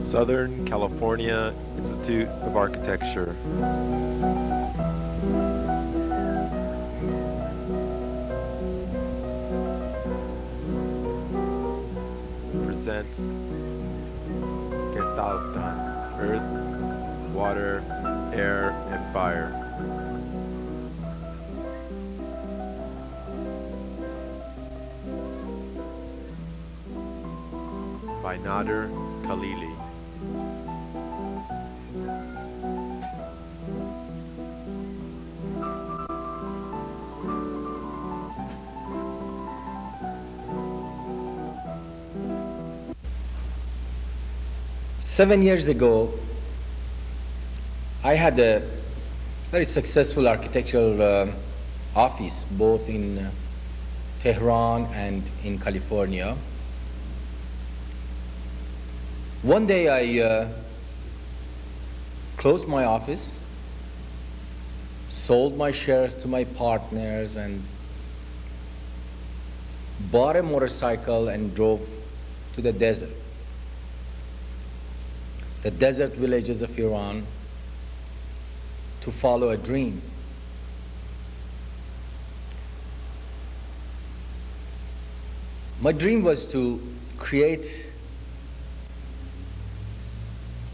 Southern California Institute of Architecture. Presents Geltaftan, earth, water, air, and fire. By Nader Khalili. Seven years ago, I had a very successful architectural office both in Tehran and in California. One day I closed my office, sold my shares to my partners, and bought a motorcycle and drove to the desert. The desert villages of Iran, to follow a dream. My dream was to create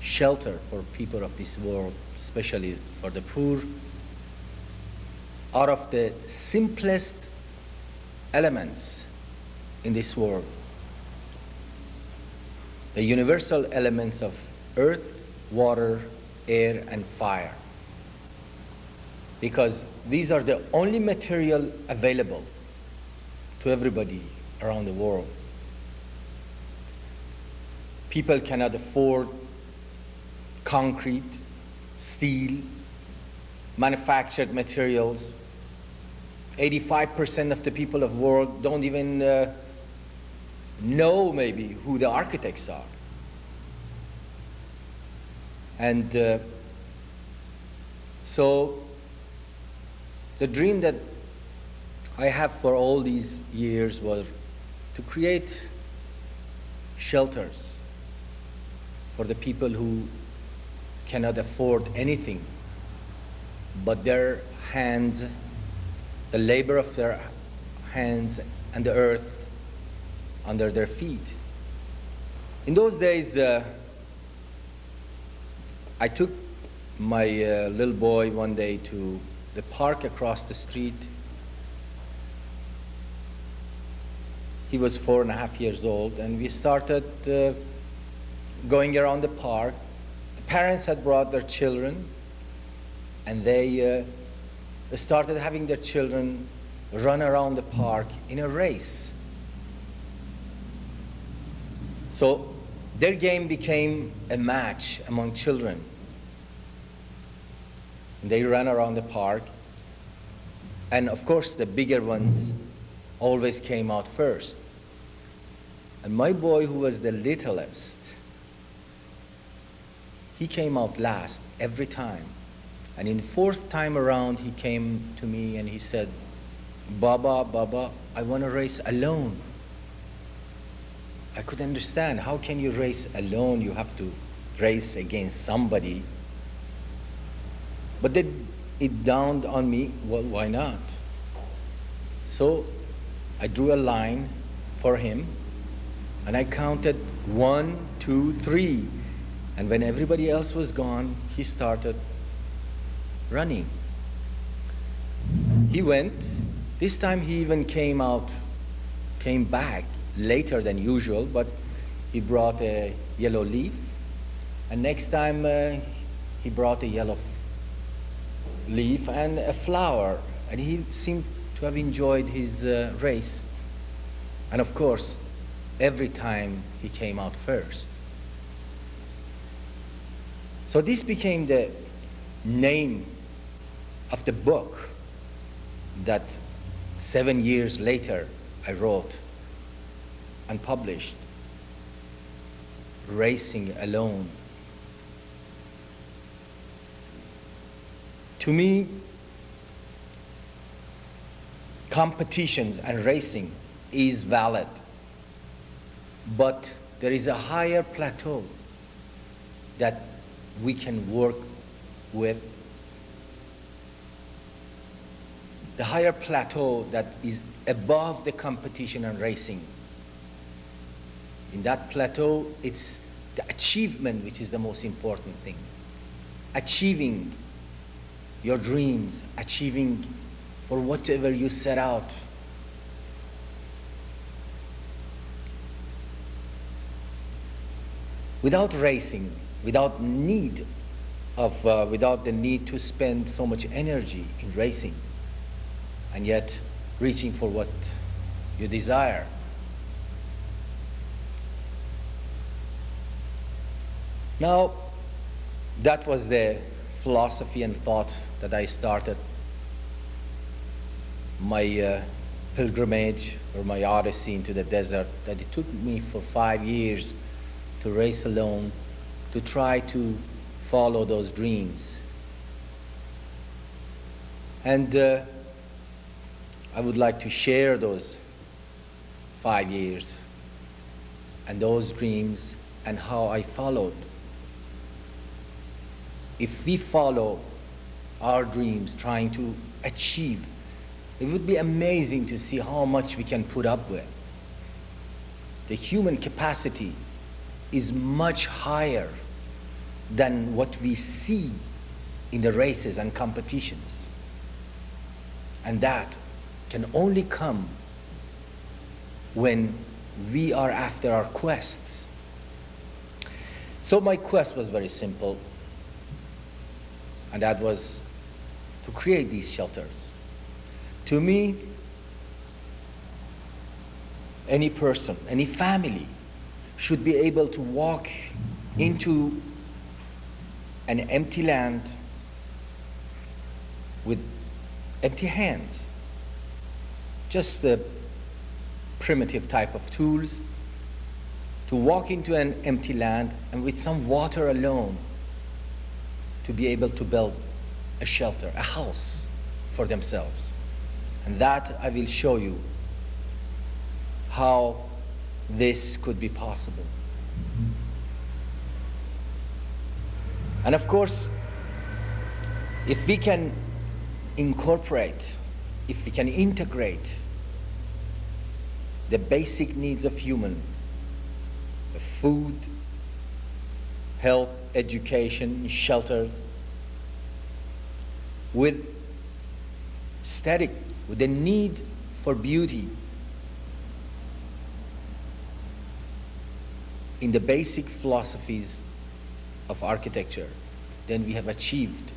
shelter for people of this world, especially for the poor, out of the simplest elements in this world, the universal elements of earth, water, air, and fire. Because these are the only material available to everybody around the world. People cannot afford concrete, steel, manufactured materials. 85% of the people of the world don't even know maybe who the architects are. And so the dream that I have for all these years was to create shelters for the people who cannot afford anything but their hands, the labor of their hands, and the earth under their feet. In those days, I took my little boy one day to the park across the street. He was 4.5 years old, and we started going around the park. The parents had brought their children, and they started having their children run around the park in a race. So their game became a match among children. They ran around the park, and of course the bigger ones always came out first. And my boy, who was the littlest, he came out last every time. And in the fourth time around, he came to me and he said, Baba, I want to race alone. I could understand, how can you race alone? You have to race against somebody. But then it dawned on me, well, why not? So I drew a line for him, and I counted 1, 2, 3. And when everybody else was gone, he started running. He went. This time he even came back later than usual, but he brought a yellow leaf. And next time he brought a yellow leaf and a flower. And he seemed to have enjoyed his race. And of course, every time he came out first. So this became the name of the book that 7 years later I wrote and published, Racing Alone. To me, competitions and racing is valid, but there is a higher plateau that we can work with, the higher plateau that is above the competition and racing. In that plateau, it's the achievement which is the most important thing. Achieving your dreams, achieving for whatever you set out. Without racing, without the need to spend so much energy in racing, and yet reaching for what you desire. Now, that was the philosophy and thought that I started my pilgrimage or my odyssey into the desert, that it took me for 5 years to race alone, to try to follow those dreams. And I would like to share those 5 years and those dreams and how I followed. If we follow our dreams, trying to achieve, it would be amazing to see how much we can put up with. The human capacity is much higher than what we see in the races and competitions. And that can only come when we are after our quests. So my quest was very simple, and that was to create these shelters. To me, any person, any family should be able to walk into an empty land with empty hands, just the primitive type of tools, to walk into an empty land and with some water alone to be able to build a shelter, a house for themselves. And that I will show you how this could be possible. And of course, if we can incorporate, if we can integrate the basic needs of human, the food, health, education, shelters, with the need for beauty, in the basic philosophies of architecture, then we have achieved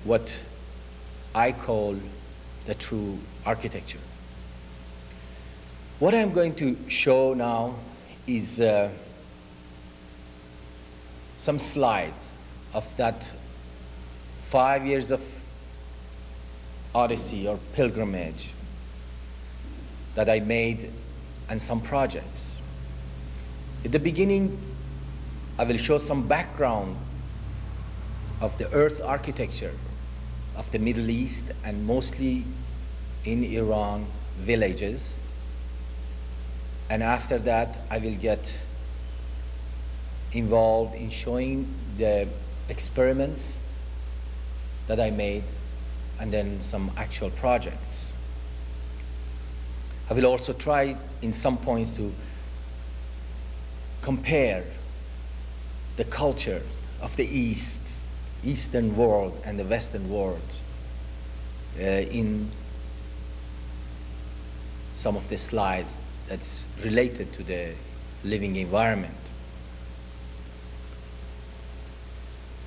what I call the true architecture. What I'm going to show now is some slides of that 5 years of odyssey or pilgrimage that I made, and some projects. At the beginning, I will show some background of the earth architecture of the Middle East, and mostly in Iran villages. And after that, I will get involved in showing the experiments that I made, and then some actual projects. I will also try in some points to compare the cultures of the Eastern world and the Western world in some of the slides that's related to the living environment.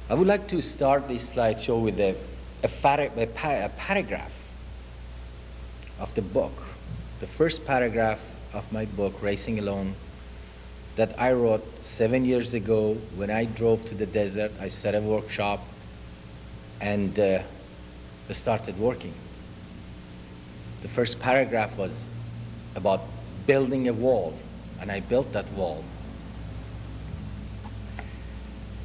I would like to start this slideshow with a paragraph of the book, the first paragraph of my book, Racing Alone, that I wrote 7 years ago when I drove to the desert. I set a workshop and started working. The first paragraph was about building a wall, and I built that wall.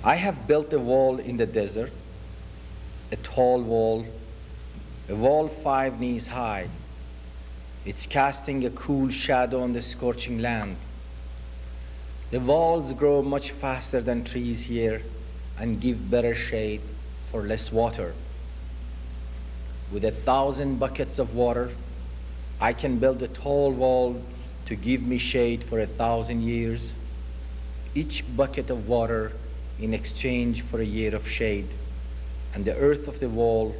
I have built a wall in the desert, a tall wall, a wall 5 knees high. It's casting a cool shadow on the scorching land. The walls grow much faster than trees here and give better shade for less water. With 1,000 buckets of water, I can build a tall wall to give me shade for 1,000 years. Each bucket of water in exchange for a year of shade, and the earth of the wall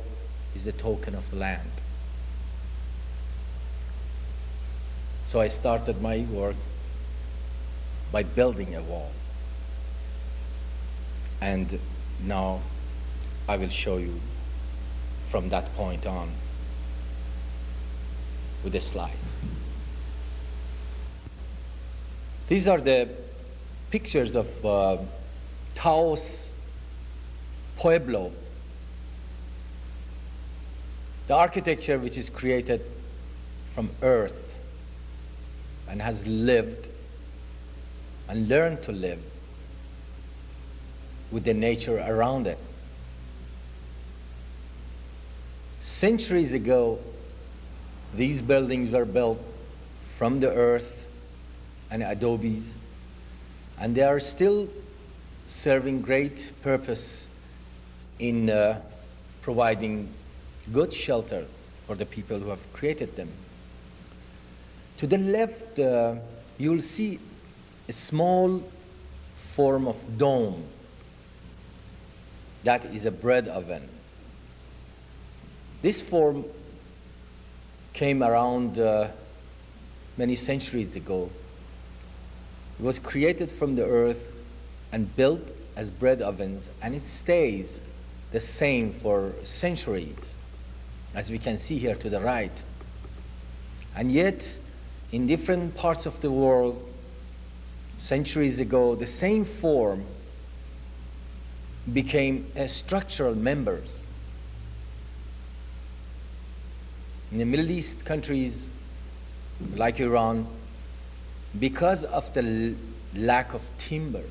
is the token of the land. So I started my work by building a wall. And now I will show you from that point on with the slides. These are the pictures of Taos Pueblo, the architecture which is created from earth and has lived and learned to live with the nature around it. Centuries ago, these buildings were built from the earth and adobes, and they are still serving great purpose in providing good shelter for the people who have created them. To the left, you'll see a small form of dome. That is a bread oven. This form came around many centuries ago. It was created from the earth and built as bread ovens, and it stays the same for centuries, as we can see here to the right. And yet, in different parts of the world, centuries ago, the same form became structural members. In the Middle East countries, like Iran, because of the lack of timber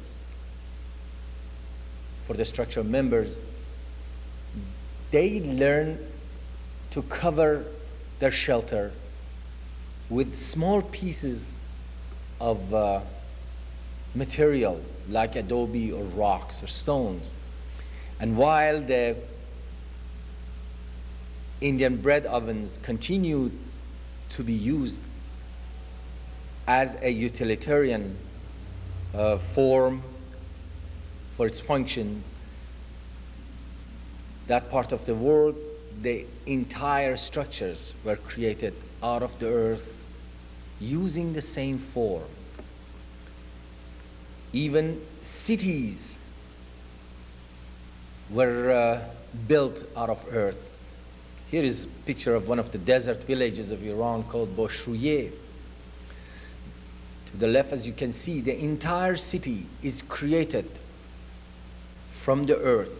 for the structural members, they learn to cover their shelter with small pieces of material like adobe or rocks or stones. And while the Indian bread ovens continue to be used as a utilitarian form for its functions, that part of the world, the entire structures were created out of the earth using the same form. Even cities were built out of earth. Here is a picture of one of the desert villages of Iran called Boshruye. To the left, as you can see, the entire city is created from the earth,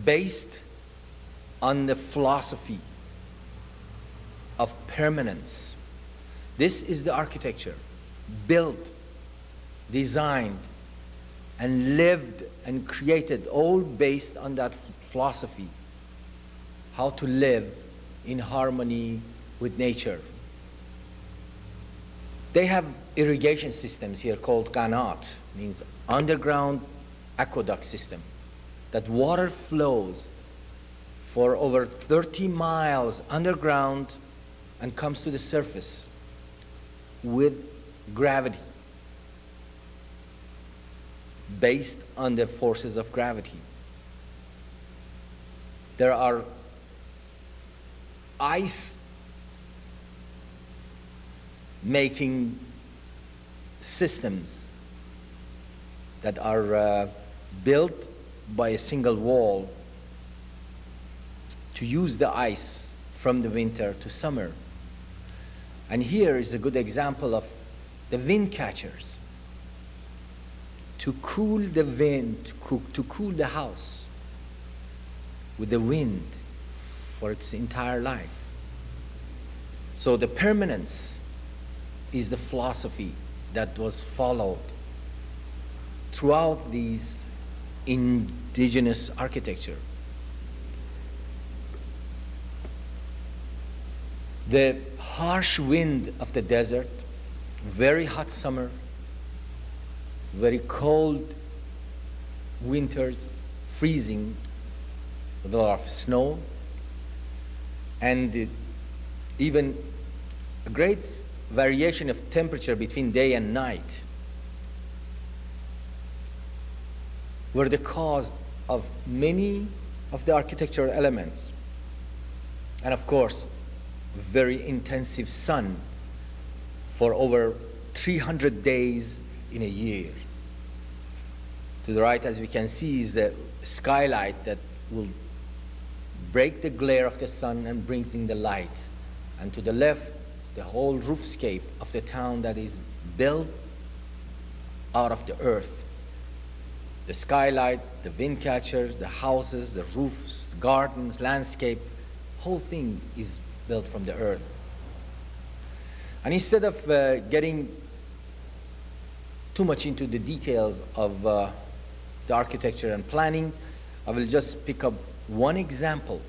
based on the philosophy of permanence. This is the architecture, built, designed, and lived and created, all based on that philosophy, how to live in harmony with nature. They have irrigation systems here called qanat, means underground aqueduct system, that water flows for over 30 miles underground and comes to the surface with gravity, based on the forces of gravity. There are ice making systems that are built by a single wall to use the ice from the winter to summer. And here is a good example of the wind catchers to cool the wind, to cool the house with the wind for its entire life. So the permanence is the philosophy that was followed throughout these indigenous architecture. The harsh wind of the desert, very hot summer, very cold winters, freezing with a lot of snow, and even a great variation of temperature between day and night were the cause of many of the architectural elements. And of course, very intensive sun for over 300 days in a year. To the right, as we can see, is the skylight that will break the glare of the sun and brings in the light. And to the left, the whole roofscape of the town that is built out of the earth. The skylight, the wind catchers, the houses, the roofs, gardens, landscape, whole thing is built from the earth. And instead of getting too much into the details of the architecture and planning, I will just pick up one example,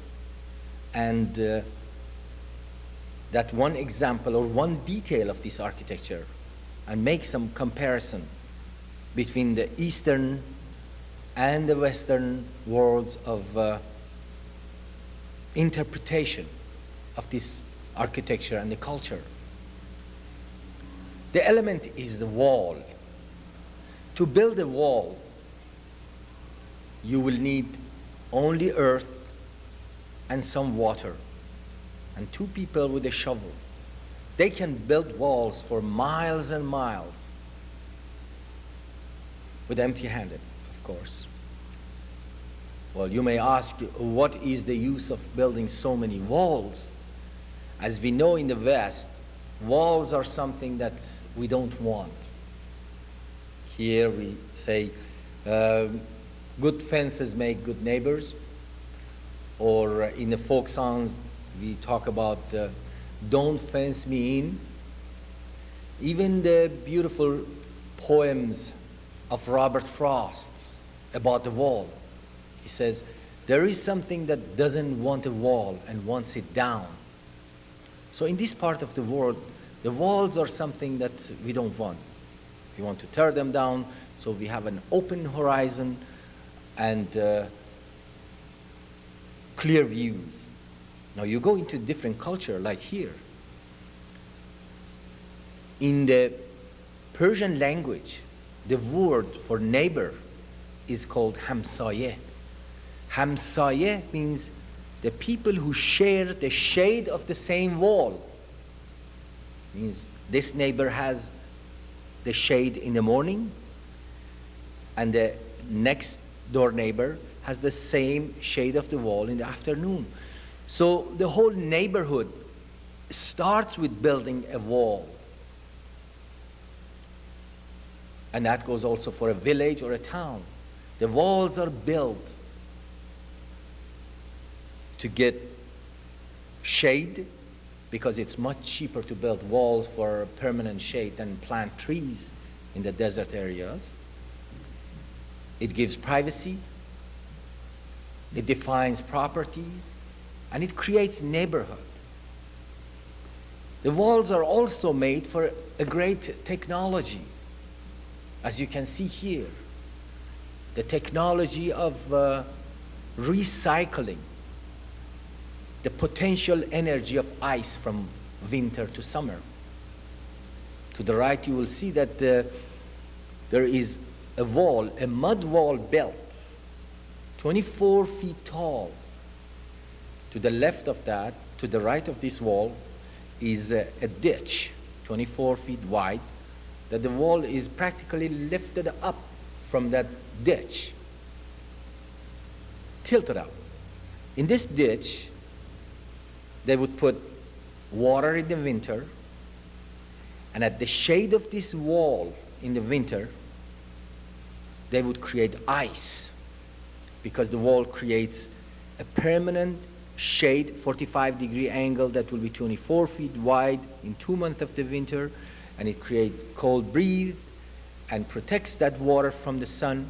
and that one example or one detail of this architecture, and make some comparison between the Eastern and the Western worlds of interpretation of this architecture and the culture. The element is the wall. To build a wall, you will need only earth and some water and two people with a shovel. They can build walls for miles and miles with empty-handed, of course. Well, you may ask, what is the use of building so many walls? As we know in the West, walls are something that we don't want. Here we say, good fences make good neighbors, or in the folk songs we talk about don't fence me in. Even the beautiful poems of Robert Frost about the wall, he says, there is something that doesn't want a wall and wants it down. So in this part of the world, the walls are something that we don't want. We want to tear them down, so we have an open horizon and clear views. Now you go into different culture, like here. In the Persian language, the word for neighbor is called hamsaye. Hamsaye means the people who share the shade of the same wall. Means this neighbor has the shade in the morning, and the next door neighbor has the same shade of the wall in the afternoon. So the whole neighborhood starts with building a wall. And that goes also for a village or a town. The walls are built to get shade, because it's much cheaper to build walls for permanent shade than plant trees in the desert areas. It gives privacy, it defines properties, and it creates neighborhood. The walls are also made for a great technology. As you can see here, the technology of recycling the potential energy of ice from winter to summer. To the right, you will see that there is a wall, a mud wall built, 24 feet tall. To the left of that, to the right of this wall, is a ditch, 24 feet wide, that the wall is practically lifted up from that ditch, tilted up. In this ditch, they would put water in the winter, and at the shade of this wall in the winter, they would create ice, because the wall creates a permanent shade, 45-degree angle that will be 24 feet wide in 2 months of the winter, and it creates cold breeze and protects that water from the sun.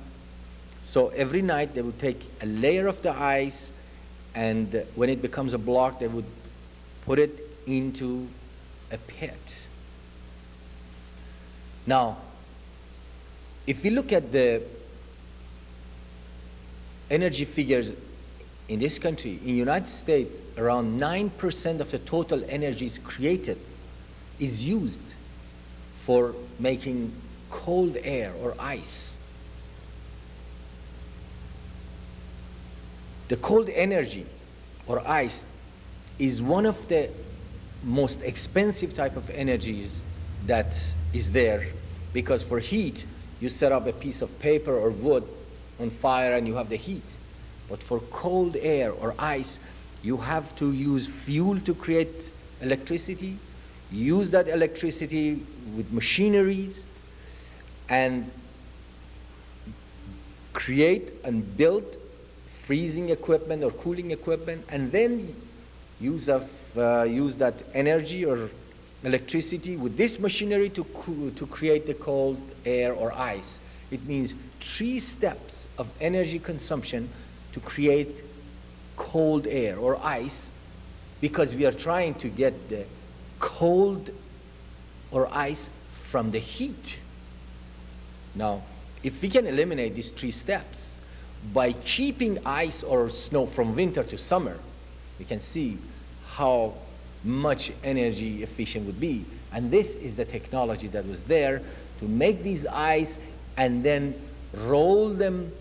So every night they would take a layer of the ice, and when it becomes a block, they would put it into a pit. Now, if we look at the energy figures in this country, in the United States, around 9% of the total energy is created, is used for making cold air or ice. The cold energy or ice is one of the most expensive type of energies that is there, because for heat, you set up a piece of paper or wood on fire and you have the heat. But for cold air or ice, you have to use fuel to create electricity, use that electricity with machineries, and create and build freezing equipment or cooling equipment, and then use that energy or electricity with this machinery to create the cold air or ice. It means 3 steps of energy consumption to create cold air or ice, because we are trying to get the cold or ice from the heat. Now, if we can eliminate these 3 steps by keeping ice or snow from winter to summer, we can see how much energy efficient would be. And this is the technology that was there to make these ice and then roll them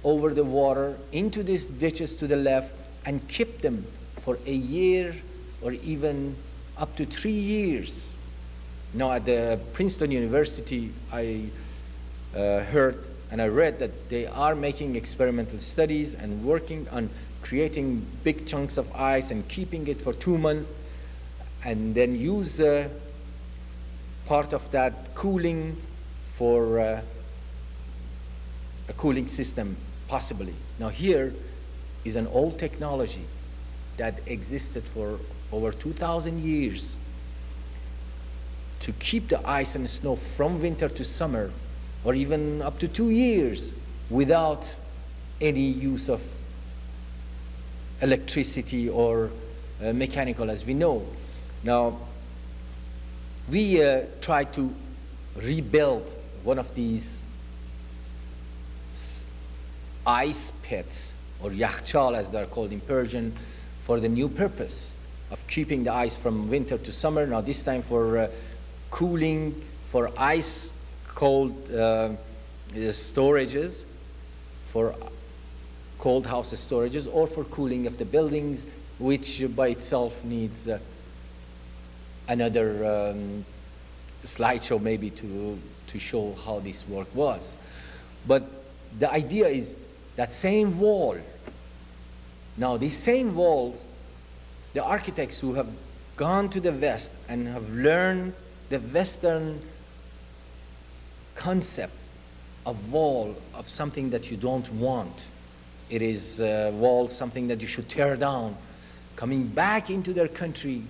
over the water into these ditches to the left and keep them for a year or even up to 3 years. Now at the Princeton University, I heard and I read that they are making experimental studies and working on creating big chunks of ice and keeping it for 2 months, and then use part of that cooling for a cooling system, possibly. Now here is an old technology that existed for over 2,000 years to keep the ice and snow from winter to summer, or even up to 2 years, without any use of electricity or mechanical, as we know. Now, we tried to rebuild one of these ice pits, or yakhchal as they're called in Persian, for the new purpose of keeping the ice from winter to summer. Now this time for cooling, for ice cold storages, for cold house storages, or for cooling of the buildings, which by itself needs another slideshow maybe to show how this work was. But the idea is that same wall. Now these same walls, the architects who have gone to the West and have learned the Western concept of wall, of something that you don't want. It is wall, something that you should tear down. Coming back into their country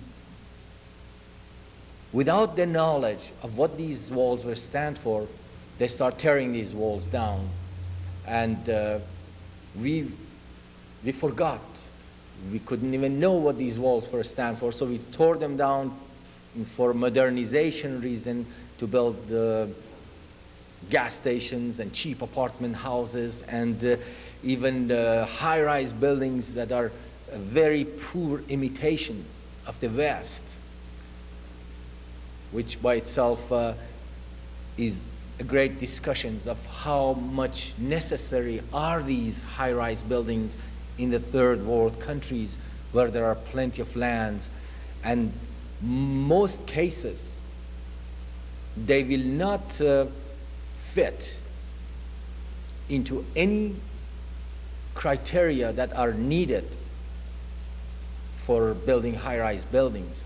without the knowledge of what these walls were stand for, they start tearing these walls down. And we forgot. We couldn't even know what these walls were stand for, so we tore them down for modernization reason, to build gas stations and cheap apartment houses, and even high-rise buildings that are very poor imitations of the West, which by itself is a great discussions of how much necessary are these high-rise buildings in the third world countries where there are plenty of lands. And most cases, they will not fit into any criteria that are needed for building high-rise buildings,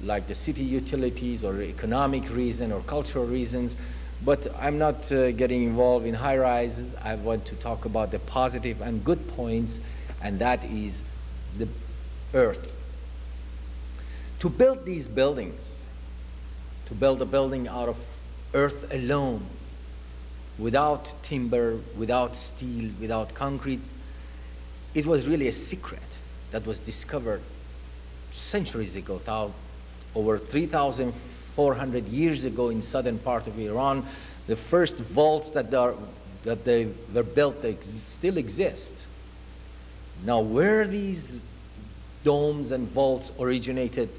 like the city utilities or economic reason or cultural reasons. But I'm not getting involved in high-rises. I want to talk about the positive and good points, and that is the earth. To build these buildings, to build a building out of earth alone, without timber, without steel, without concrete, it was really a secret that was discovered centuries ago, over 3,400 years ago in southern part of Iran. The first vaults that they were built still exist. Now, where these domes and vaults originated,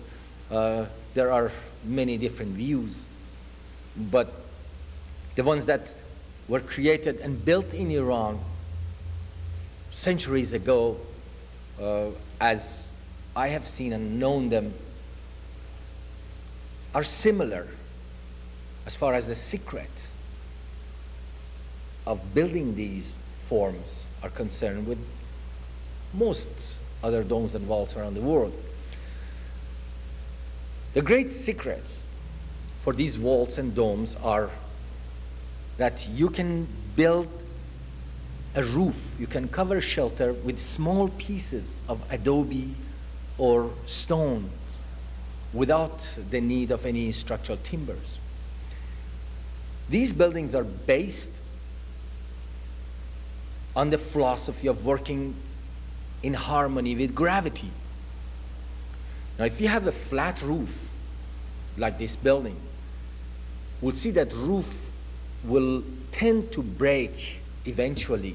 there are many different views. But the ones that were created and built in Iran centuries ago, as I have seen and known them, are similar as far as the secret of building these forms are concerned with most other domes and vaults around the world. The great secrets for these vaults and domes are that you can build a roof, you can cover a shelter with small pieces of adobe or stone without the need of any structural timbers. These buildings are based on the philosophy of working in harmony with gravity. Now, if you have a flat roof like this building, we'll see that roof will tend to break eventually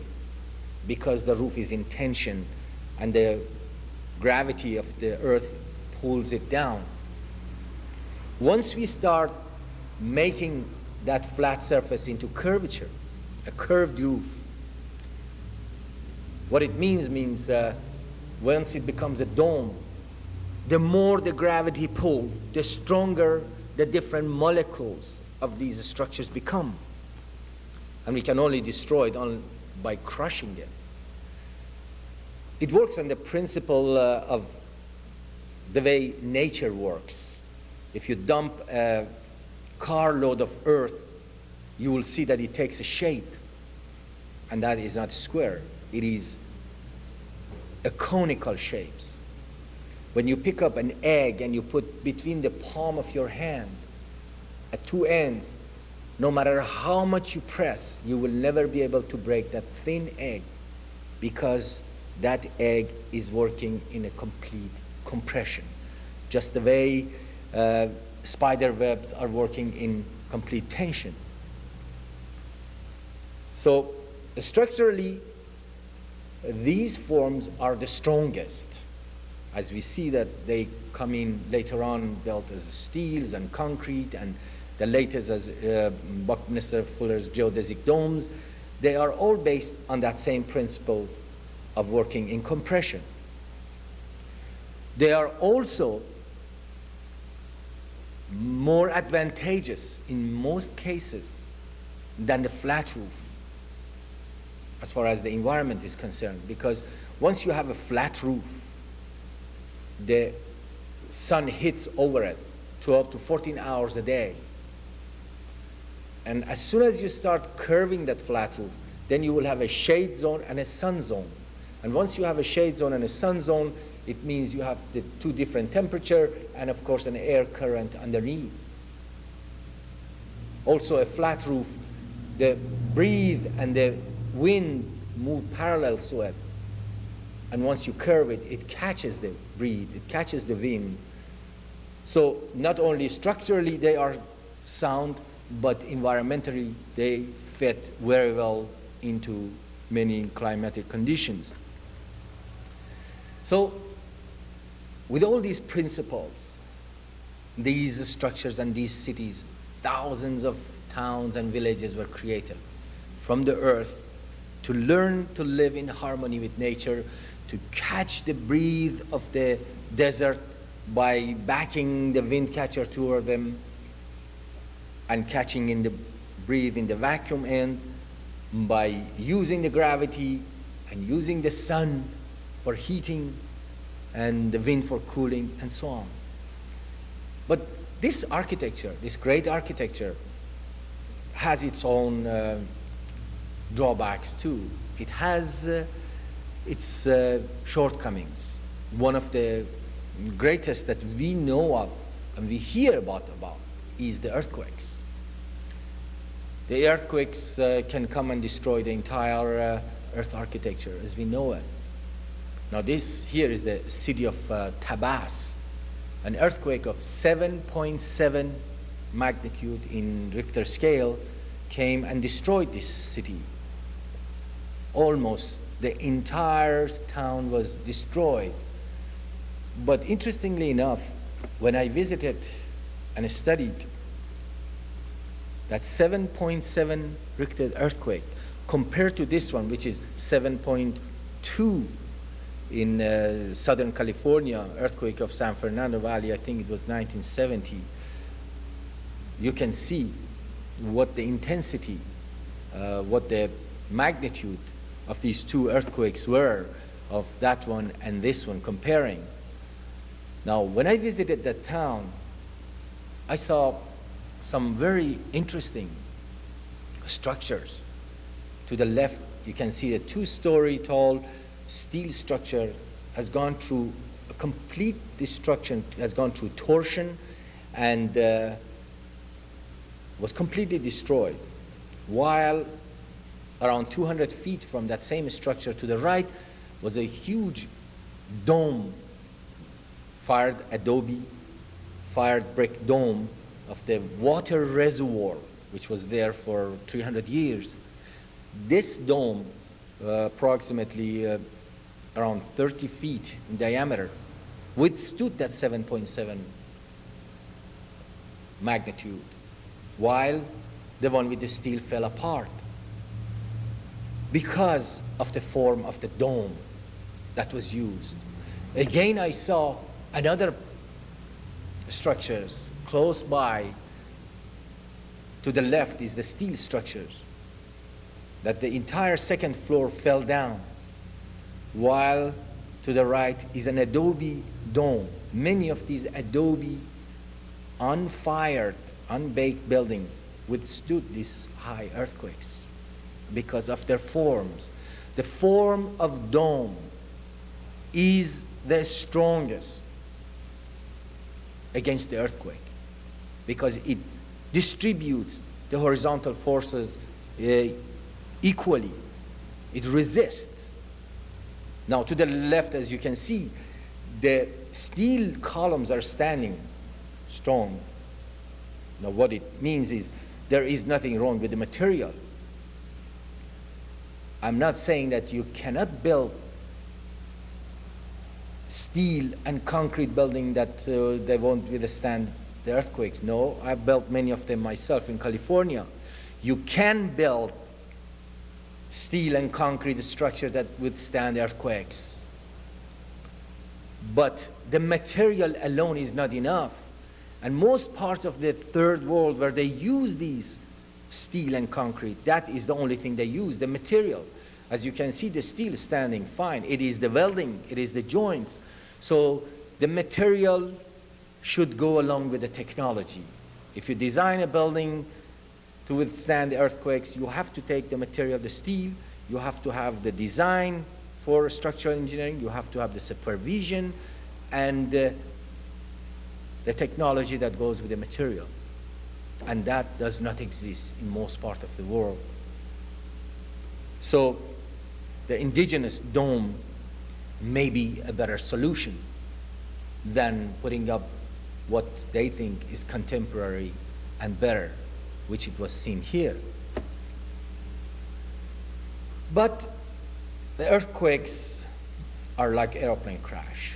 because the roof is in tension and the gravity of the earth pulls it down. Once we start making that flat surface into curvature, a curved roof, what it means once it becomes a dome, the more the gravity pull, the stronger the different molecules of these structures become. And we can only destroy it by crushing them. It works on the principle of the way nature works. If you dump a carload of earth, you will see that it takes a shape, and that is not square. It is a conical shapes. When you pick up an egg and you put between the palm of your hand at two ends, no matter how much you press, you will never be able to break that thin egg because that egg is working in a complete compression, just the way spider webs are working in complete tension. So structurally, these forms are the strongest, as we see that they come in later on built as steels and concrete, and the latest as Buckminster Fuller's geodesic domes. They are all based on that same principle of working in compression. They are also more advantageous in most cases than the flat roof as far as the environment is concerned, because once you have a flat roof, the sun hits over it 12 to 14 hours a day. And as soon as you start curving that flat roof, then you will have a shade zone and a sun zone. And once you have a shade zone and a sun zone, it means you have the two different temperature and of course an air current underneath. Also a flat roof, the breeze and the wind move parallel to it. And once you curve it, it catches the breeze, it catches the wind. So not only structurally they are sound, but environmentally they fit very well into many climatic conditions. So with all these principles, these structures and these cities, thousands of towns and villages were created from the earth to learn to live in harmony with nature, to catch the breeze of the desert by backing the wind catcher toward them and catching in the breeze in the vacuum end, by using the gravity and using the sun for heating and the wind for cooling and so on. But this architecture, this great architecture, has its own drawbacks too. It has its shortcomings. One of the greatest that we know of and we hear about is the earthquakes. The earthquakes can come and destroy the entire earth architecture as we know it. Now this here is the city of Taos. An earthquake of 7.7 magnitude in Richter scale came and destroyed this city. Almost the entire town was destroyed. But interestingly enough, when I visited and studied that 7.7 Richter earthquake compared to this one, which is 7.2 in Southern California, earthquake of San Fernando Valley, I think it was 1970, you can see what the intensity, what the magnitude of these two earthquakes were, of that one and this one, comparing. Now, when I visited that town, I saw some very interesting structures. To the left, you can see a 2-story tall steel structure has gone through a complete destruction, has gone through torsion, and was completely destroyed. While around 200 feet from that same structure to the right was a huge dome, fired Adobe, fired brick dome of the water reservoir, which was there for 300 years. This dome, approximately around 30 feet in diameter, withstood that 7.7 magnitude, while the one with the steel fell apart because of the form of the dome that was used. Again, I saw another structures close by. To the left is the steel structures, that the entire second floor fell down, while to the right is an Adobe dome. Many of these Adobe unfired, unbaked buildings withstood these high earthquakes because of their forms. The form of dome is the strongest against the earthquake because it distributes the horizontal forces equally. It resists. Now, to the left, as you can see, the steel columns are standing strong. Now, what it means is there is nothing wrong with the material. I'm not saying that you cannot build steel and concrete building that they won't withstand the earthquakes. No, I've built many of them myself in California. You can build steel and concrete structures that withstand earthquakes. But the material alone is not enough. And most parts of the third world where they use these steel and concrete, that is the only thing they use, the material. As you can see, the steel is standing fine. It is the welding, it is the joints. So the material should go along with the technology. If you design a building to withstand the earthquakes, you have to take the material, the steel, you have to have the design for structural engineering, you have to have the supervision and the technology that goes with the material. And that does not exist in most parts of the world. So the indigenous dome may be a better solution than putting up what they think is contemporary and better, which it was seen here. But the earthquakes are like airplane crash.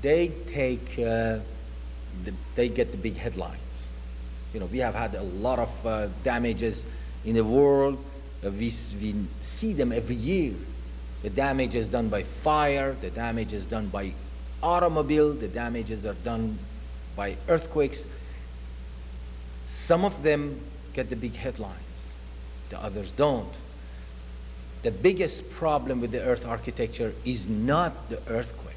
They take, they get the big headlines. You know, we have had a lot of damages in the world. We see them every year. The damage is done by fire, the damage is done by automobile, the damages are done by earthquakes. Some of them get the big headlines, the others don't. The biggest problem with the earth architecture is not the earthquake.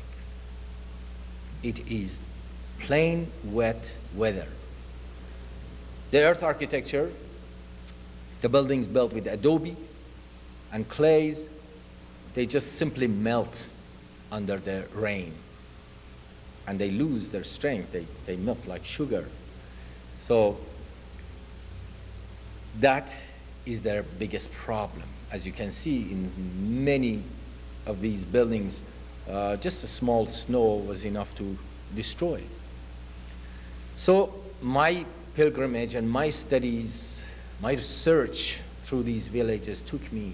It is plain wet weather. The earth architecture, the buildings built with Adobe and clays, they just simply melt under the rain. And they lose their strength. They melt like sugar. So that is their biggest problem. As you can see in many of these buildings, just a small snow was enough to destroy. So my pilgrimage and my studies my research through these villages took me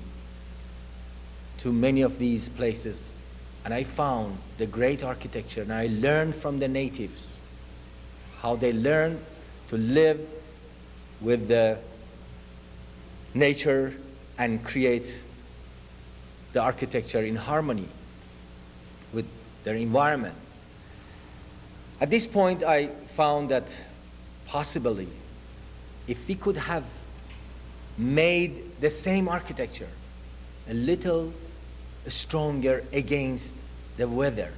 to many of these places, and I found the great architecture, and I learned from the natives how they learned to live with the nature and create the architecture in harmony with their environment. At this point, I found that possibly, if we could have made the same architecture a little stronger against the weather,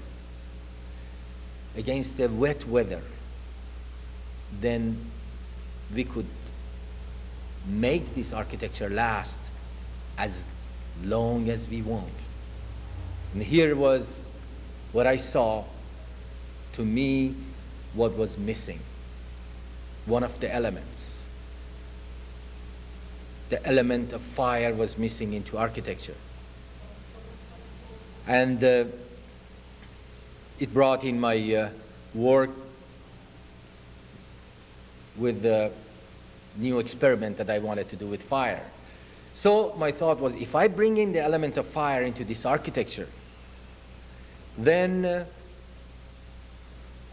against the wet weather, then we could make this architecture last as long as we want. And here was what I saw, to me, what was missing. One of the elements. The element of fire was missing into architecture. And it brought in my work with the new experiment that I wanted to do with fire. So my thought was, if I bring in the element of fire into this architecture, then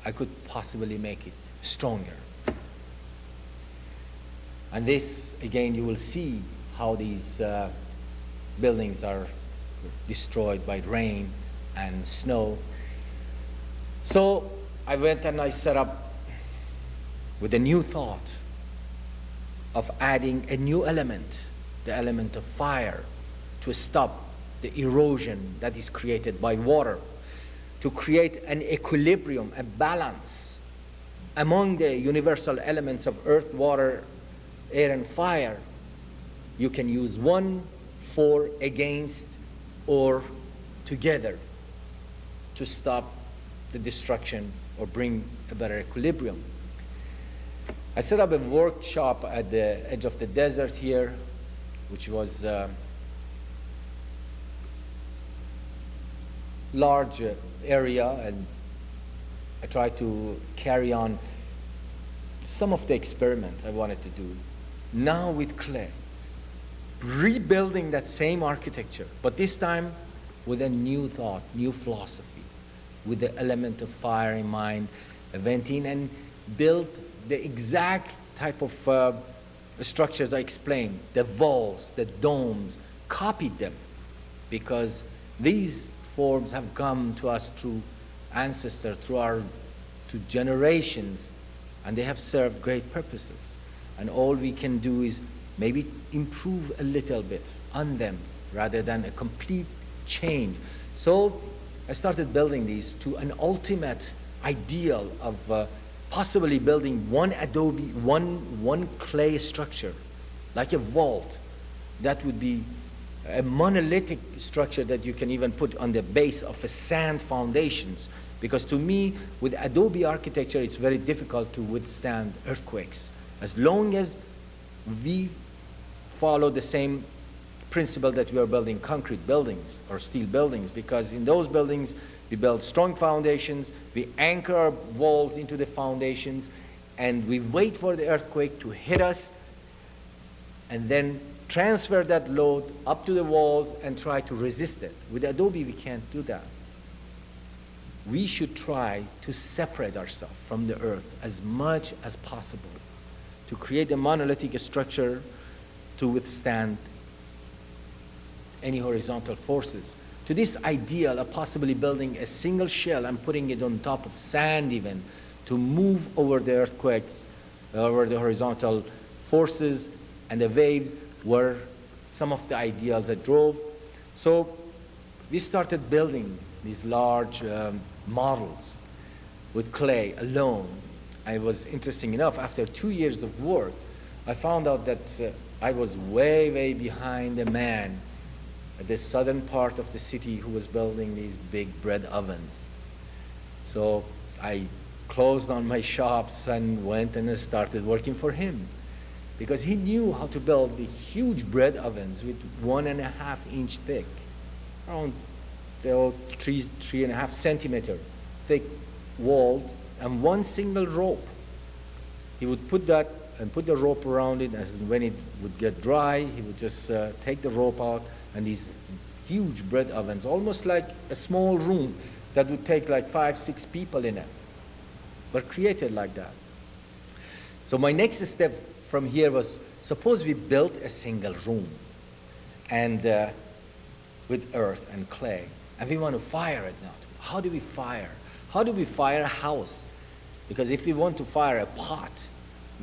I could possibly make it stronger. And this, again, you will see how these buildings are destroyed by rain and snow. So I went and I set up with a new thought of adding a new element, the element of fire, to stop the erosion that is created by water, to create an equilibrium, a balance among the universal elements of earth, water, air, and fire. You can use one for, against, or together to stop the destruction or bring a better equilibrium. I set up a workshop at the edge of the desert here, which was a large area, and I tried to carry on some of the experiment I wanted to do, now with clay, rebuilding that same architecture, but this time with a new thought, new philosophy, with the element of fire in mind. I went in and built the exact type of structures I explained, the walls, the domes, copied them, because these forms have come to us through ancestors, through generations, and they have served great purposes. And all we can do is maybe improve a little bit on them rather than a complete change. So I started building these to an ultimate ideal of possibly building one Adobe, one clay structure, like a vault. That would be a monolithic structure that you can even put on the base of a sand foundations. Because to me, with Adobe architecture, it's very difficult to withstand earthquakes. As long as we follow the same principle that we are building concrete buildings or steel buildings, because in those buildings, we build strong foundations, we anchor our walls into the foundations, and we wait for the earthquake to hit us, and then transfer that load up to the walls and try to resist it. With Adobe, we can't do that. We should try to separate ourselves from the earth as much as possible to create a monolithic structure to withstand any horizontal forces. To this ideal of possibly building a single shell and putting it on top of sand even to move over the earthquakes, over the horizontal forces and the waves, were some of the ideals that drove. So we started building these large models with clay alone. I was, interesting enough, after 2 years of work, I found out that I was way, way behind a man at the southern part of the city who was building these big bread ovens. So I closed on my shops and went and started working for him, because he knew how to build the huge bread ovens with 1.5 inch thick, around 3.5 centimeter thick wall, and one single rope. He would put that and put the rope around it, and when it would get dry, he would just take the rope out, and these huge bread ovens, almost like a small room that would take like 5, 6 people in it, were created like that. So my next step from here was, suppose we built a single room, and with earth and clay, and we want to fire it now. How do we fire? How do we fire a house? Because if we want to fire a pot,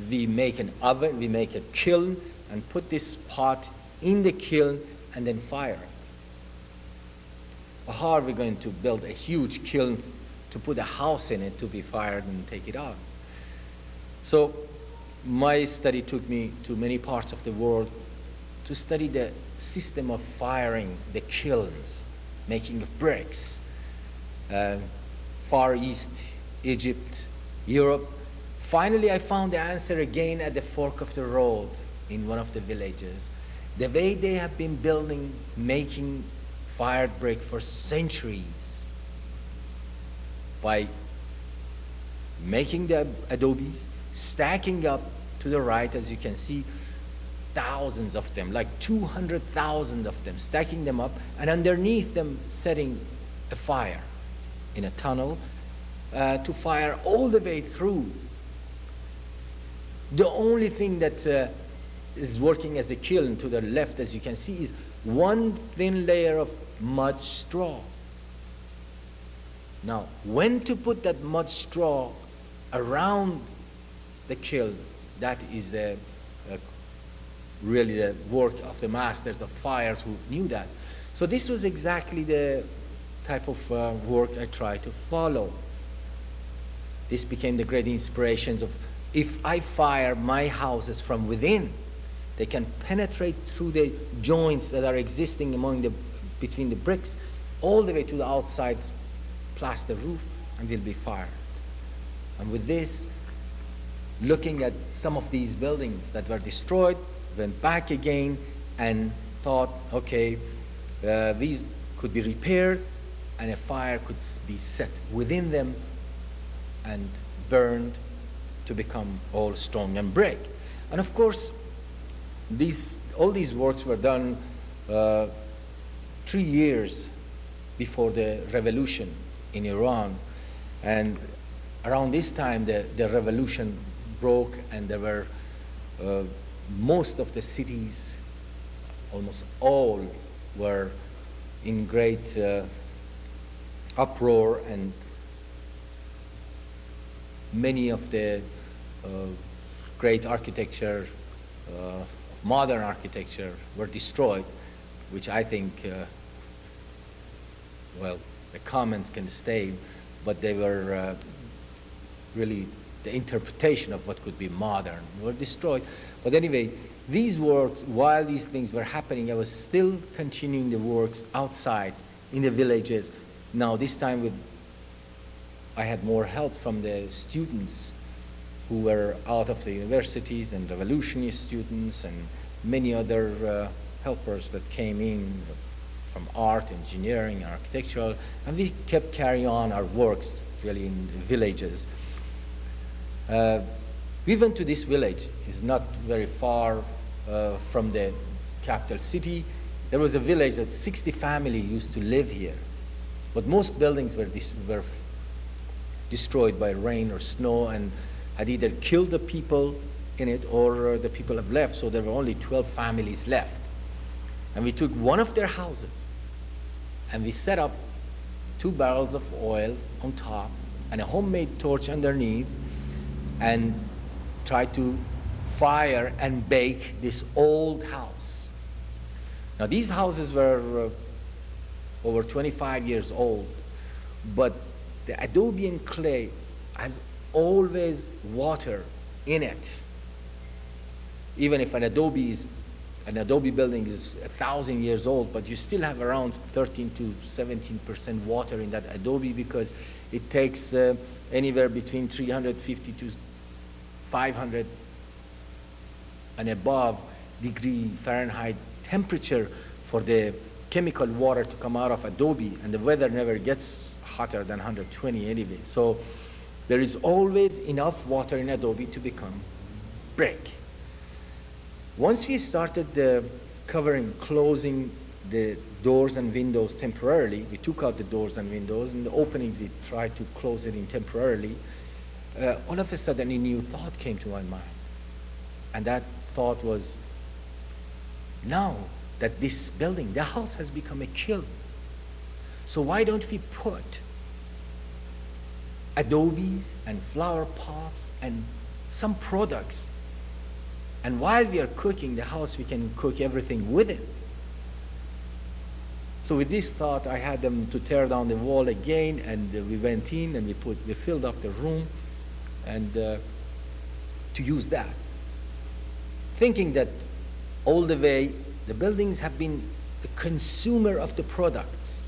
we make an oven, we make a kiln, and put this pot in the kiln, and then fire it. How are we going to build a huge kiln to put a house in it to be fired and take it out? So my study took me to many parts of the world to study the system of firing the kilns, making of bricks, Far East, Egypt, Europe. Finally, I found the answer again at the fork of the road in one of the villages. The way they have been building, making fired brick for centuries, by making the adobes, stacking up to the right, as you can see, thousands of them, like 200,000 of them, stacking them up, and underneath them setting a fire in a tunnel to fire all the way through. The only thing that is working as a kiln to the left, as you can see, is one thin layer of mud straw. Now, when to put that mud straw around the kiln, that is really the work of the masters of fires who knew that. So this was exactly the type of work I tried to follow. This became the great inspirations of, if I fire my houses from within, they can penetrate through the joints that are existing between the bricks, all the way to the outside plaster roof, and will be fired. And with this, looking at some of these buildings that were destroyed, went back again and thought, okay, these could be repaired, and a fire could be set within them and burned to become all stone and brick. And of course, all these works were done 3 years before the revolution in Iran. And around this time, the revolution broke, and there were most of the cities, almost all, were in great uproar, and many of the great architecture, modern architecture, were destroyed, which I think, well, the comments can stay, but they were really the interpretation of what could be modern were destroyed. But anyway, these works, while these things were happening, I was still continuing the works outside in the villages. Now this time I had more help from the students who were out of the universities, and revolutionary students, and many other helpers that came in from art, engineering, and architectural, and we kept carrying on our works really in the villages. We went to this village. It's not very far from the capital city. There was a village that 60 families used to live here, but most buildings were destroyed by rain or snow, and had either killed the people in it, or the people have left, so there were only 12 families left. And we took one of their houses, and we set up 2 barrels of oil on top, and a homemade torch underneath, and tried to fire and bake this old house. Now these houses were over 25 years old, but the adobe and clay has always water in it. Even if an adobe building is 1,000 years old, but you still have around 13 to 17% water in that adobe, because it takes anywhere between 350 to 500 and above degree Fahrenheit temperature for the chemical water to come out of adobe, and the weather never gets hotter than 120 anyway. So there is always enough water in adobe to become brick. Once we started closing the doors and windows temporarily, we took out the doors and windows, and the opening we tried to close it in temporarily, all of a sudden a new thought came to my mind. And that thought was, now that this building, the house has become a kiln, so why don't we put adobes and flower pots and some products, and while we are cooking the house, we can cook everything with it. So with this thought, I had them to tear down the wall again, and we went in and we filled up the room, and to use that, thinking that all the way the buildings have been the consumer of the products.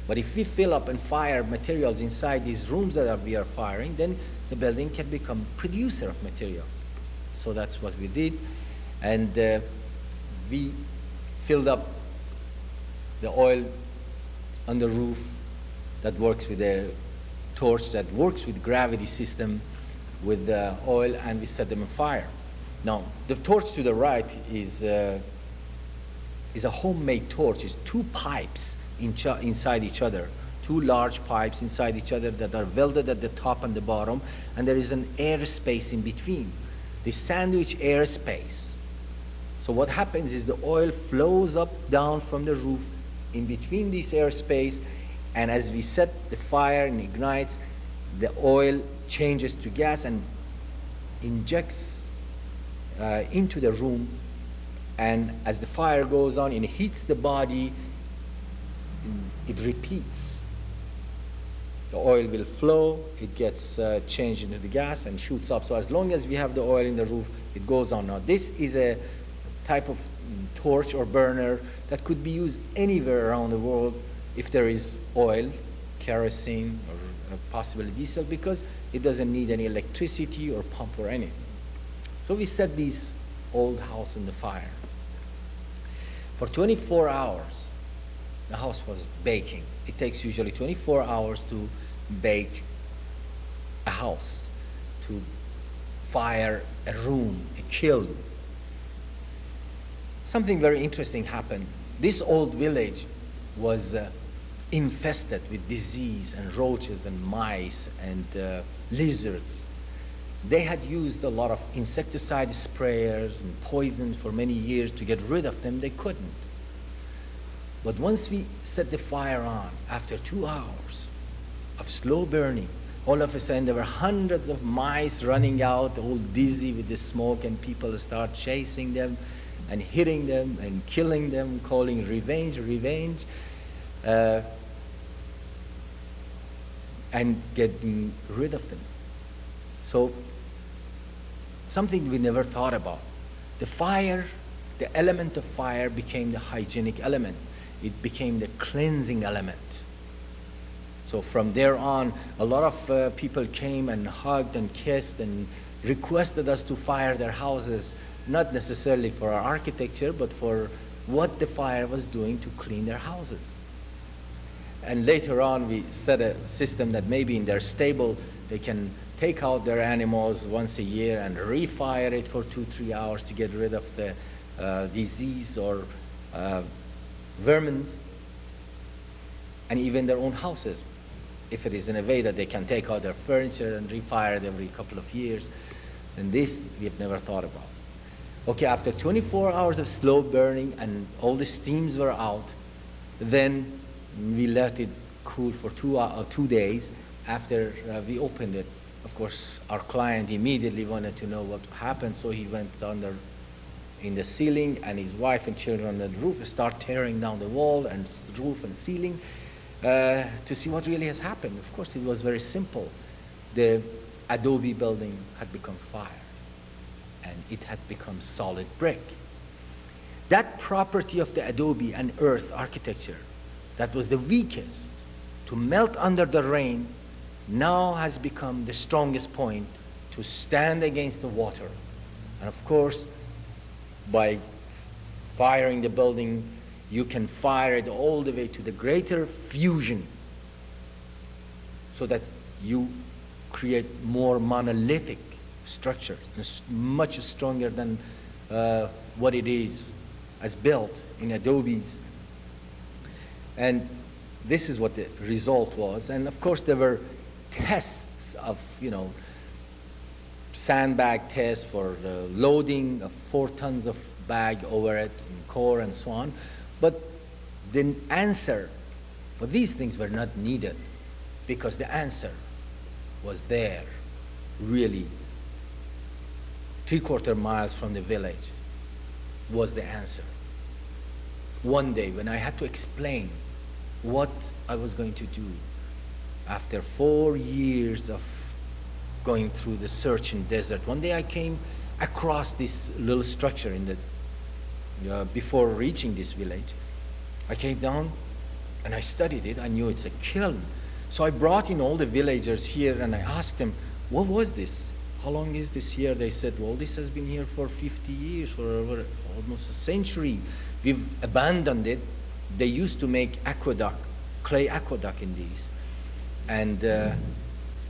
But if we fill up and fire materials inside these rooms that we are firing, then the building can become producer of material. So that's what we did, and we filled up the oil on the roof that works with a torch that works with gravity system with the oil, and we set them on fire. Now, the torch to the right is a homemade torch. It's two pipes inside each other, two large pipes inside each other that are welded at the top and the bottom, and there is an air space in between. The sandwich air space. So what happens is the oil flows up, down from the roof in between this air space, and as we set the fire and ignites, the oil changes to gas and injects into the room, and as the fire goes on, it heats the body, it repeats. The oil will flow, it gets changed into the gas and shoots up. So as long as we have the oil in the roof, it goes on. Now this is a type of torch or burner that could be used anywhere around the world if there is oil, kerosene, or possibly diesel, because it doesn't need any electricity or pump or anything. So we set this old house on the fire. For 24 hours, the house was baking. It takes usually 24 hours to bake a house, to fire a room, a kiln. Something very interesting happened. This old village was infested with disease and roaches and mice and lizards. They had used a lot of insecticide sprayers and poisons for many years to get rid of them. They couldn't. But once we set the fire on, after 2 hours of slow burning, all of a sudden there were hundreds of mice running out, all dizzy with the smoke, and people start chasing them and hitting them and killing them, calling revenge, revenge, and getting rid of them. So something we never thought about. The fire, the element of fire became the hygienic element. It became the cleansing element. So from there on, a lot of people came and hugged and kissed and requested us to fire their houses, not necessarily for our architecture, but for what the fire was doing to clean their houses. And later on, we set a system that maybe in their stable, they can take out their animals once a year and refire it for 2-3 hours to get rid of the disease or vermins, and even their own houses, if it is in a way that they can take out their furniture and refire it every couple of years. And this we have never thought about. Okay, after 24 hours of slow burning and all the steams were out, then we let it cool for 2 days. After we opened it, of course, our client immediately wanted to know what happened, so he went under in the ceiling, and his wife and children on the roof start tearing down the wall and roof and ceiling to see what really has happened. Of course, it was very simple. The Adobe building had become fire, and it had become solid brick. That property of the Adobe and earth architecture that was the weakest to melt under the rain now has become the strongest point to stand against the water. And of course, by firing the building, you can fire it all the way to the greater fusion so that you create more monolithic structure, much stronger than what it is as built in Adobe's. And this is what the result was. And of course, there were tests of, sandbag tests for loading of 4 tons of bag over it, and core and so on. But the answer, well, these things were not needed because the answer was there, really. 3/4 miles from the village was the answer. One day when I had to explain what I was going to do after 4 years of going through the search in desert, one day I came across this little structure in the, before reaching this village. I came down and I studied it. I knew it's a kiln. So I brought in all the villagers here and I asked them, what was this? How long is this here? They said, well, this has been here for 50 years, for over almost a century. We've abandoned it. They used to make aqueduct, clay aqueduct in these. And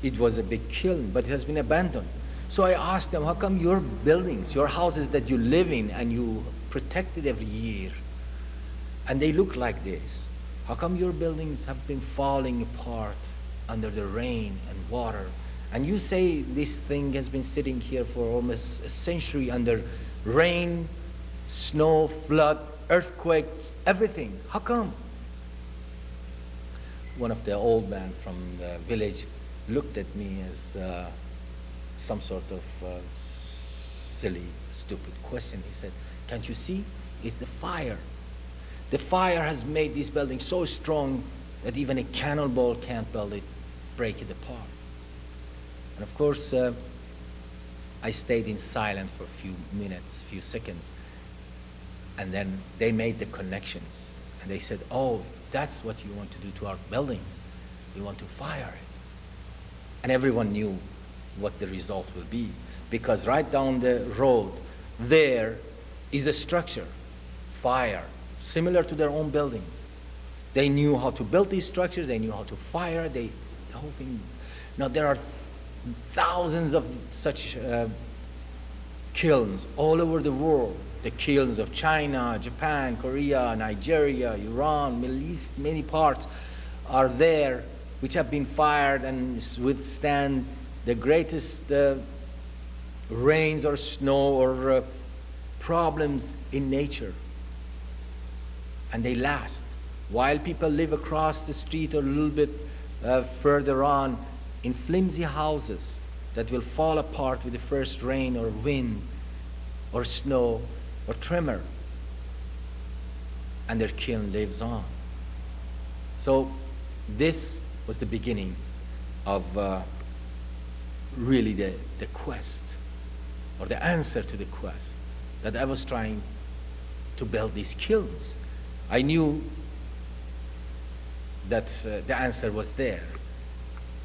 it was a big kiln, but it has been abandoned. So I asked them, how come your buildings, your houses that you live in and you protect it every year, and they look like this? How come your buildings have been falling apart under the rain and water? And you say this thing has been sitting here for almost a century under rain, snow, flood, earthquakes, everything. How come? One of the old men from the village looked at me as some sort of silly, stupid question. He said, can't you see? It's the fire. The fire has made this building so strong that even a cannonball can't break it apart. And of course, I stayed in silence for a few minutes, few seconds, and then they made the connections. And they said, oh, that's what you want to do to our buildings. You want to fire it. And everyone knew what the result will be, because right down the road there is a structure, fire, similar to their own buildings. They knew how to build these structures, they knew how to fire, the whole thing. Now there are thousands of such kilns all over the world. The kilns of China, Japan, Korea, Nigeria, Iran, Middle East, many parts are there, which have been fired and withstand the greatest rains or snow or problems in nature. And they last. While people live across the street or a little bit further on in flimsy houses that will fall apart with the first rain or wind or snow or tremor, and their kiln lives on. So this was the beginning of really the quest, or the answer to the quest, that I was trying to build these kilns. I knew that the answer was there.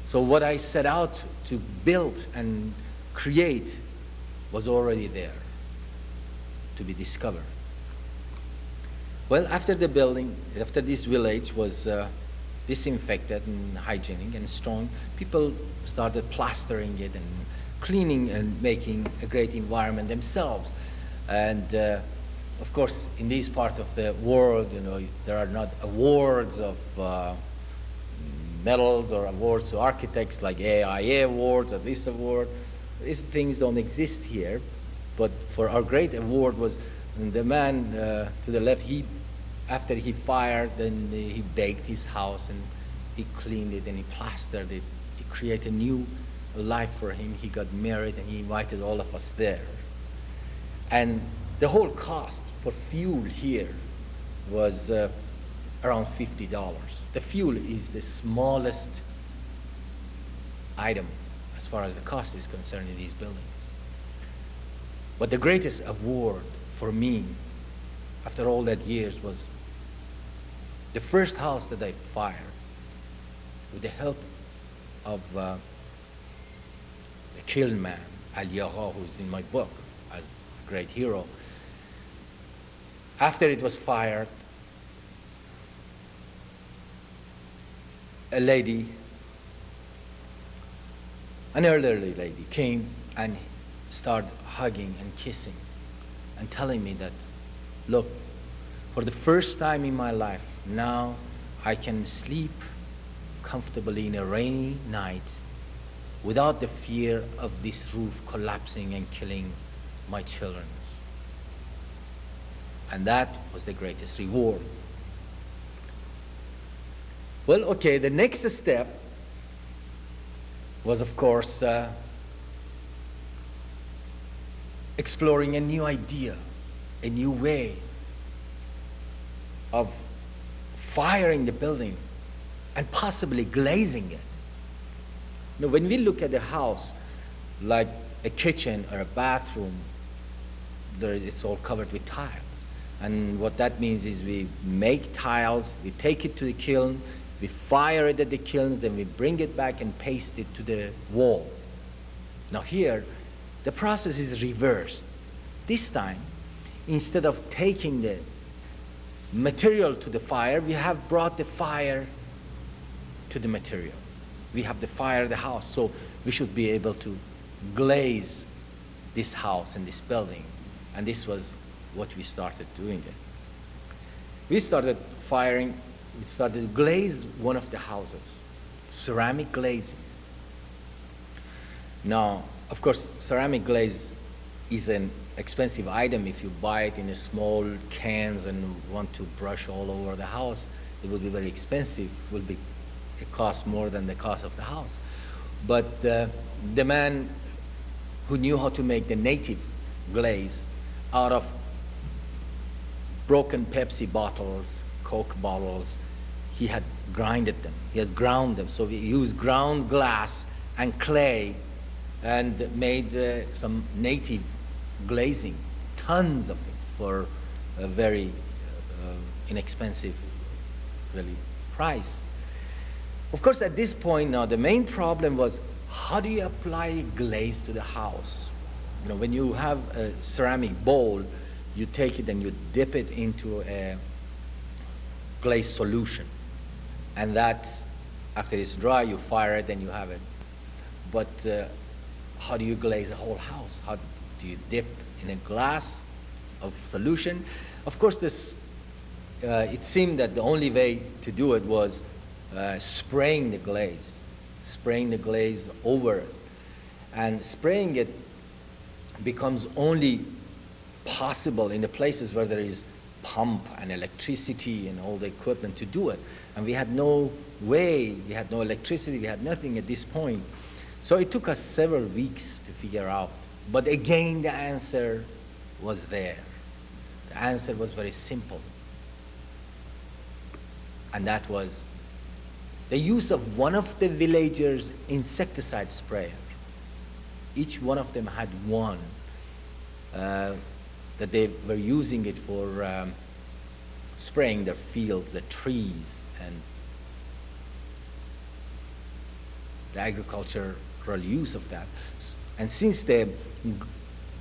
So what I set out to build and create was already there to be discovered. Well, after the building, after this village was disinfected and hygienic and strong, people started plastering it and cleaning and making a great environment themselves. And of course, in this part of the world, there are not awards of medals or awards to architects like AIA awards or this award. These things don't exist here. But for our great award was the man to the left. After he fired, then he baked his house and he cleaned it and he plastered it. He created a new life for him. He got married and he invited all of us there. And the whole cost for fuel here was around $50. The fuel is the smallest item as far as the cost is concerned in these buildings. But the greatest award for me after all that years was the first house that I fired with the help of the kiln man, Al-Yagha, who's in my book as a great hero. After it was fired, a lady, an elderly lady, came and start hugging and kissing and telling me that, look, for the first time in my life, now I can sleep comfortably in a rainy night without the fear of this roof collapsing and killing my children. And that was the greatest reward. Well, okay, the next step was, of course, exploring a new idea, a new way of firing the building and possibly glazing it. Now, when we look at a house like a kitchen or a bathroom, it's all covered with tiles. And what that means is we make tiles, we take it to the kiln, we fire it at the kiln, then we bring it back and paste it to the wall. Now here, the process is reversed. This time, instead of taking the material to the fire, we have brought the fire to the material. We have to fire the house, so we should be able to glaze this house and this building. And this was what we started doing it. We started to glaze one of the houses, ceramic glazing. Now, of course, ceramic glaze is an expensive item. If you buy it in a small cans and want to brush all over the house, it will be very expensive. It costs more than the cost of the house. But the man who knew how to make the native glaze out of broken Pepsi bottles, Coke bottles, he had grinded them. He had ground them. So we used ground glass and clay and made some native glazing, tons of it for a very inexpensive really price. Of course, at this point now, the main problem was, how do you apply glaze to the house? You know, when you have a ceramic bowl, you take it and you dip it into a glaze solution. And that, after it's dry, you fire it and you have it. But how do you glaze a whole house? How do you dip in a glass of solution? Of course, it seemed that the only way to do it was spraying the glaze over it. And spraying it becomes only possible in the places where there is pump and electricity and all the equipment to do it. And we had no way, we had no electricity, we had nothing at this point. So it took us several weeks to figure out. But again, the answer was there. The answer was very simple. And that was the use of one of the villagers' insecticide sprayer. Each one of them had one that they were using it for spraying their fields, the trees, and the agricultural use of that. And since the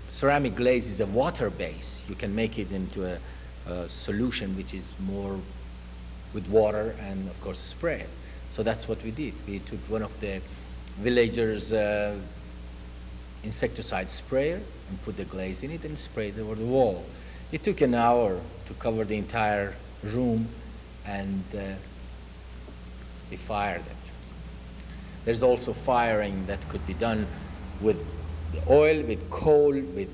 ceramic glaze is a water base, you can make it into a solution which is more with water and, of course, spray it. So that's what we did. We took one of the villagers' insecticide sprayer and put the glaze in it and sprayed it over the wall. It took an hour to cover the entire room, and we fired it. There's also firing that could be done with the oil, with coal, with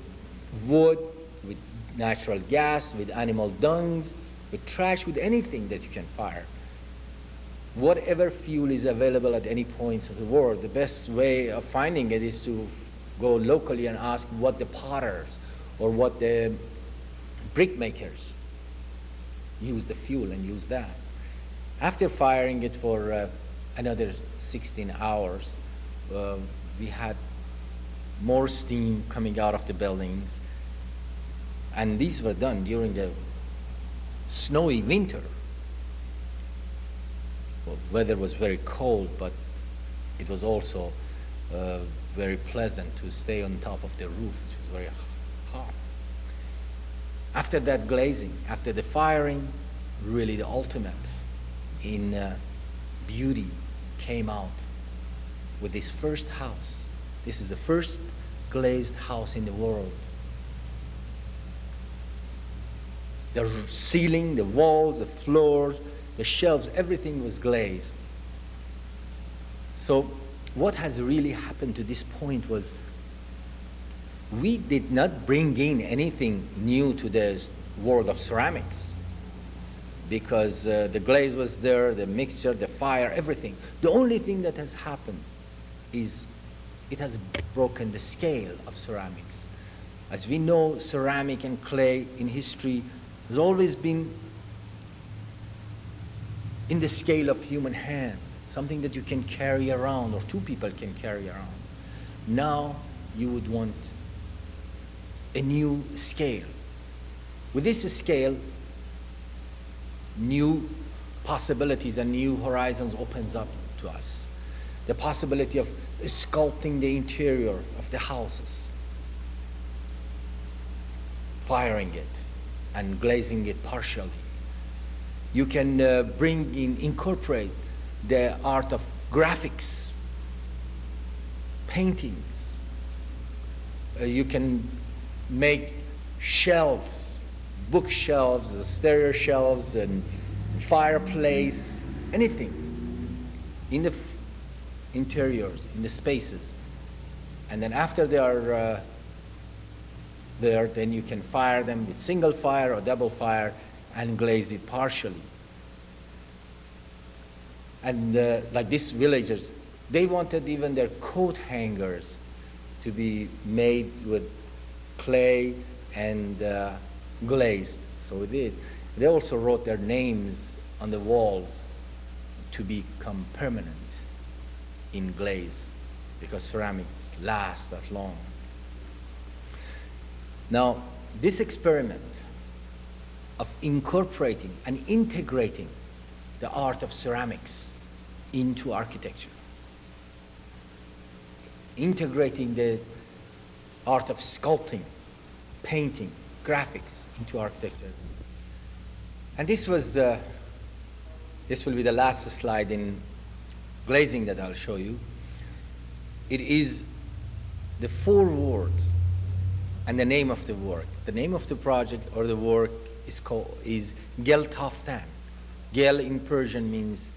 wood, with natural gas, with animal dungs, with trash, with anything that you can fire. Whatever fuel is available at any point of the world, the best way of finding it is to go locally and ask what the potters or what the brick makers use the fuel and use that. After firing it for another 16 hours, we had more steam coming out of the buildings, and these were done during the snowy winter. Well, weather was very cold, but it was also very pleasant to stay on top of the roof, which was very hot. After that glazing, after the firing, really the ultimate in beauty came out with this first house. This is the first glazed house in the world. The ceiling, the walls, the floors, the shelves, everything was glazed. So what has really happened to this point was we did not bring in anything new to the world of ceramics, because the glaze was there, the mixture, the fire, everything. The only thing that has happened is it has broken the scale of ceramics. As we know, ceramic and clay in history has always been in the scale of human hand, something that you can carry around or two people can carry around. Now you would want a new scale. With this scale, new possibilities and new horizons opens up to us. The possibility of sculpting the interior of the houses, firing it and glazing it partially. You can incorporate the art of graphics, paintings. You can make shelves, bookshelves, stereo shelves, and fireplace, anything in the interiors, in the spaces. And then after they are there, then you can fire them with single fire or double fire and glaze it partially. And like these villagers, they wanted even their coat hangers to be made with clay and glazed. So they did. They also wrote their names on the walls to become permanent in glaze, because ceramics last that long. Now, this experiment of incorporating and integrating the art of ceramics into architecture, integrating the art of sculpting, painting, graphics into architecture. And this will be the last slide in glazing that I'll show you. It is the 4 words and the name of the work. The name of the project or the work is Geltaftan. Gel in Persian means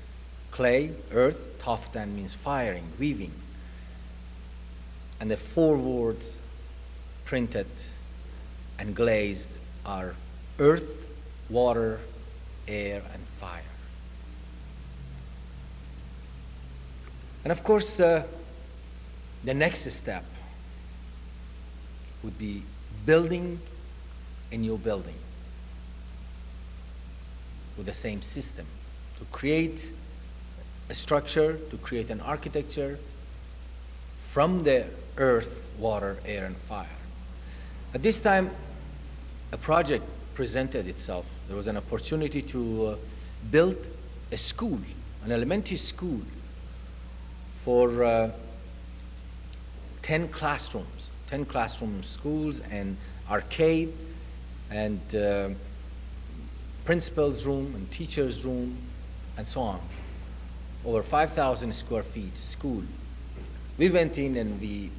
clay, earth. Taftan means firing, weaving. And the 4 words printed and glazed are earth, water, air, and fire. And of course, the next step would be building a new building with the same system, to create a structure, to create an architecture from the earth, water, air, and fire. At this time, a project presented itself. There was an opportunity to build a school, an elementary school for 10 classrooms, 10 classroom schools and arcades and principal's room and teacher's room and so on. Over 5,000 square feet school. We went in and we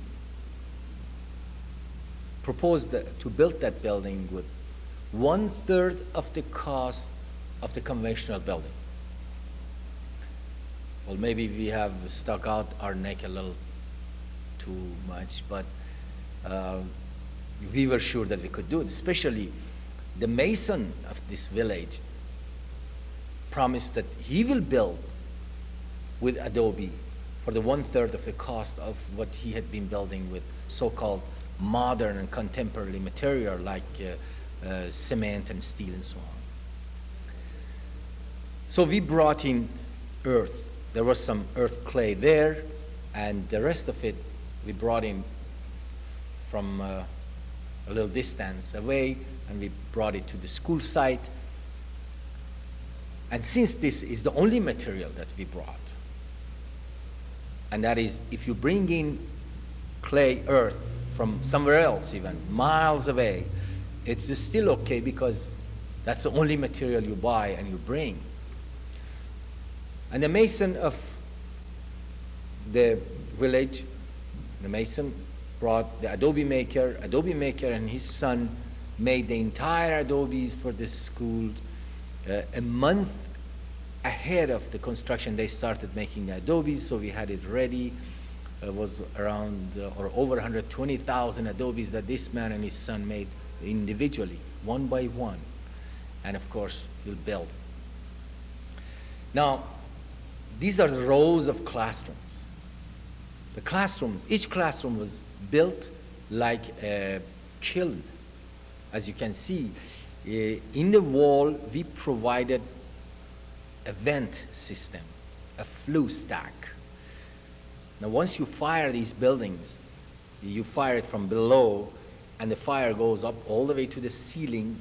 proposed to build that building with 1/3 of the cost of the conventional building. Well, maybe we have stuck out our neck a little too much, but we were sure that we could do it. Especially the mason of this village promised that he will build with Adobe for the 1/3 of the cost of what he had been building with so-called modern and contemporary material like cement and steel and so on. So we brought in earth. There was some earth clay there, and the rest of it we brought in from a little distance away, and we brought it to the school site. And since this is the only material that we brought, and that is, if you bring in clay, earth from somewhere else, even miles away, it's still okay because that's the only material you buy and you bring. And the mason of the village, the mason, brought the Adobe maker. Adobe maker and his son made the entire Adobes for this school. A month ahead of the construction, they started making the Adobes, so we had it ready. It was around or over 120,000 Adobes that this man and his son made individually, one by one. And of course, we'll build. Now, these are rows of classrooms. The classrooms, each classroom was built like a kiln. As you can see, in the wall, we provided a vent system, a flue stack. Now, once you fire these buildings, you fire it from below, and the fire goes up all the way to the ceiling,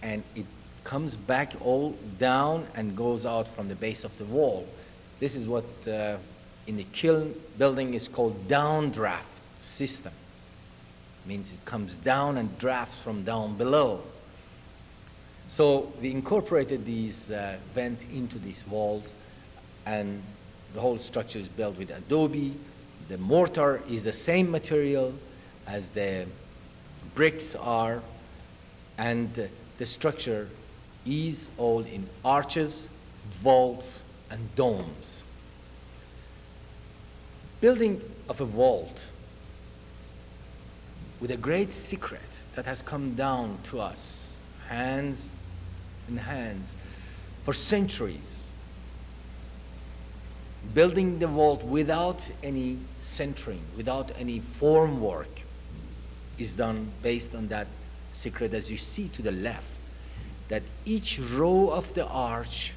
and it comes back all down and goes out from the base of the wall. This is what in the kiln building is called downdraft system. It means it comes down and drafts from down below. So we incorporated these vents into these walls, and the whole structure is built with Adobe. The mortar is the same material as the bricks are, and the structure is all in arches, vaults, and domes. Building of a vault with a great secret that has come down to us, hands in hands, for centuries. Building the vault without any centering, without any form work, is done based on that secret, as you see to the left, that each row of the arch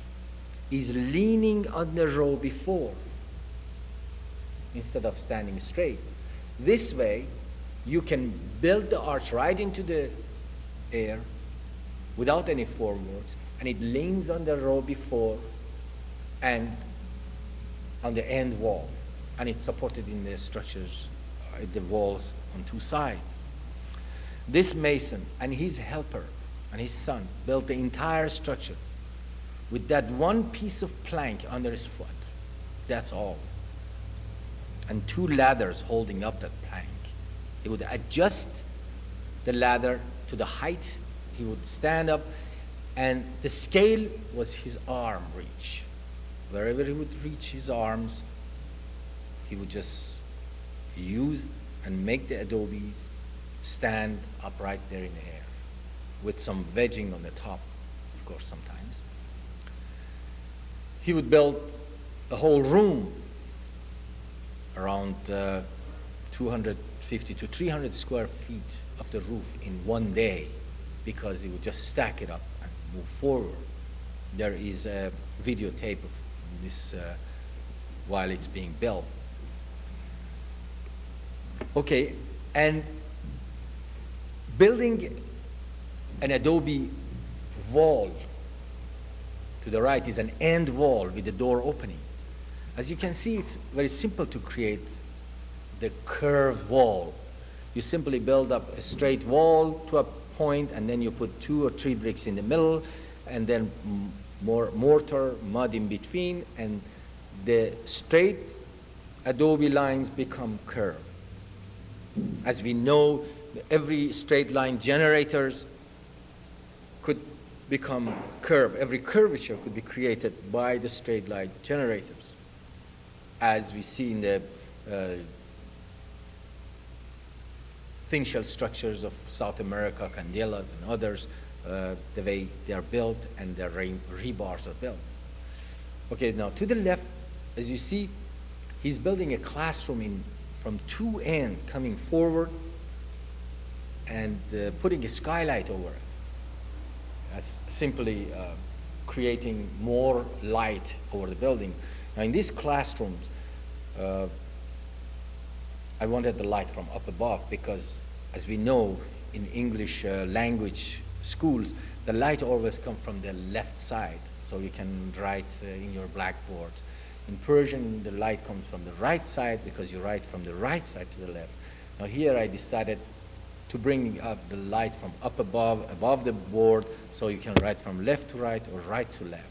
is leaning on the row before instead of standing straight. This way, you can build the arch right into the air without any formworks, and it leans on the row before and on the end wall, and it's supported in the structures, the walls on two sides. This mason and his helper and his son built the entire structure with that one piece of plank under his foot. That's all. And two ladders holding up that plank. He would adjust the ladder to the height. He would stand up, and the scale was his arm reach. Wherever he would reach his arms, he would just use and make the Adobes stand upright there in the air with some wedging on the top, of course, sometimes. He would build a whole room around 250 to 300 square feet of the roof in one day, because he would just stack it up and move forward. There is a videotape of this while it's being built. Okay, and building an Adobe wall to the right is an end wall with the door opening. As you can see, it's very simple to create the curved wall. You simply build up a straight wall to a point, and then you put 2 or 3 bricks in the middle, and then more mortar, mud in between, and the straight Adobe lines become curved. As we know, every straight line generators could become curved. Every curvature could be created by the straight line generators, as we see in the thin shell structures of South America, candelas and others, the way they are built and the rebars are built. Okay, now to the left, as you see, he's building a classroom from 2 ends coming forward and putting a skylight over it. That's simply creating more light over the building. Now in these classrooms, I wanted the light from up above, because as we know in English language schools, the light always comes from the left side, so you can write in your blackboard. In Persian, the light comes from the right side, because you write from the right side to the left. Now here I decided to bring up the light from up above the board, so you can write from left to right or right to left.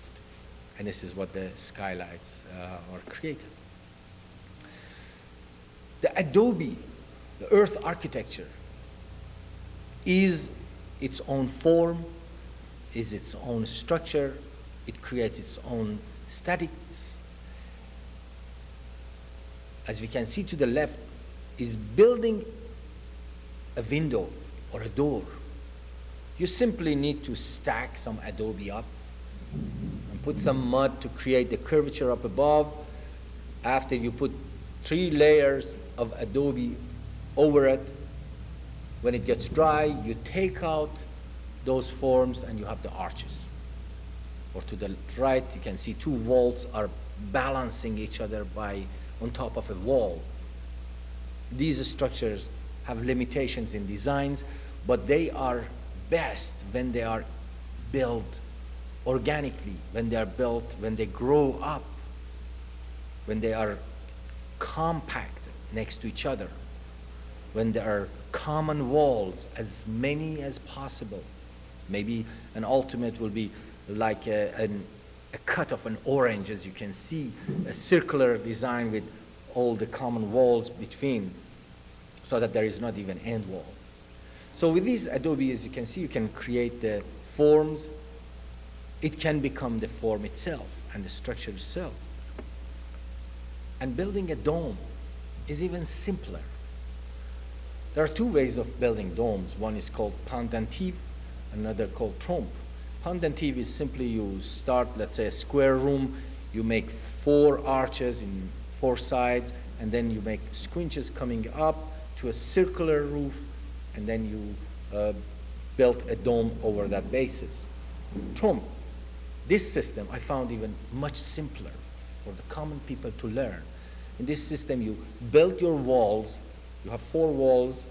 And this is what the skylights are created. The Adobe The earth architecture is its own form, is its own structure, it creates its own statics. As we can see to the left, is building a window or a door. You simply need to stack some Adobe up and put some mud to create the curvature up above. After you put 3 layers of Adobe over it, when it gets dry, you take out those forms and you have the arches. Or to the right, you can see 2 walls are balancing each other on top of a wall. These structures have limitations in designs, but they are best when they are built organically, when they are built, when they grow up, when they are compact next to each other, when there are common walls, as many as possible. Maybe an ultimate will be like a cut of an orange, as you can see, a circular design with all the common walls between, so that there is not even end wall. So with these Adobe, as you can see, you can create the forms. It can become the form itself and the structure itself. And building a dome is even simpler. There are 2 ways of building domes. One is called pendentive, another called trompe. Pendentive is simply you start, let's say, a square room, you make 4 arches in 4 sides, and then you make squinches coming up to a circular roof, and then you built a dome over that basis. Trompe, this system I found even much simpler for the common people to learn. In this system, you build your walls. You have 4 walls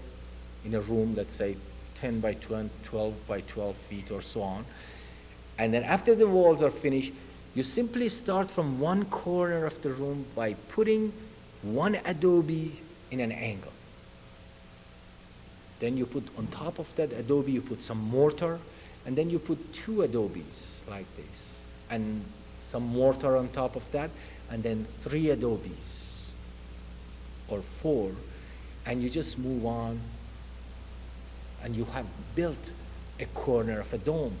in a room, let's say 10 by 12, 12 by 12 feet or so on. And then after the walls are finished, you simply start from one corner of the room by putting 1 Adobe in an angle. Then you put on top of that Adobe, you put some mortar, and then you put 2 Adobes like this, and some mortar on top of that, and then 3 Adobes, or 4, and you just move on, and you have built a corner of a dome.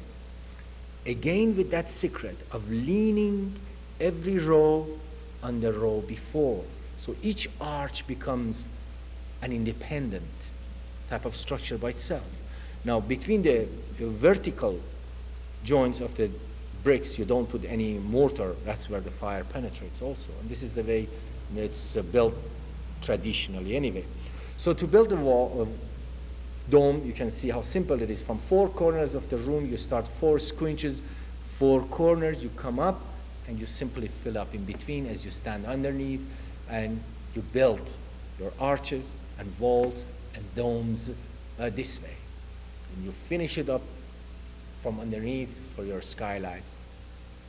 Again, with that secret of leaning every row on the row before. So each arch becomes an independent type of structure by itself. Now, between the vertical joints of the bricks, you don't put any mortar. That's where the fire penetrates also. And this is the way it's built traditionally anyway. So to build a wall, dome, you can see how simple it is. From 4 corners of the room, you start 4 squinches, 4 corners, you come up, and you simply fill up in between as you stand underneath, and you build your arches and walls and domes this way. And you finish it up from underneath for your skylights.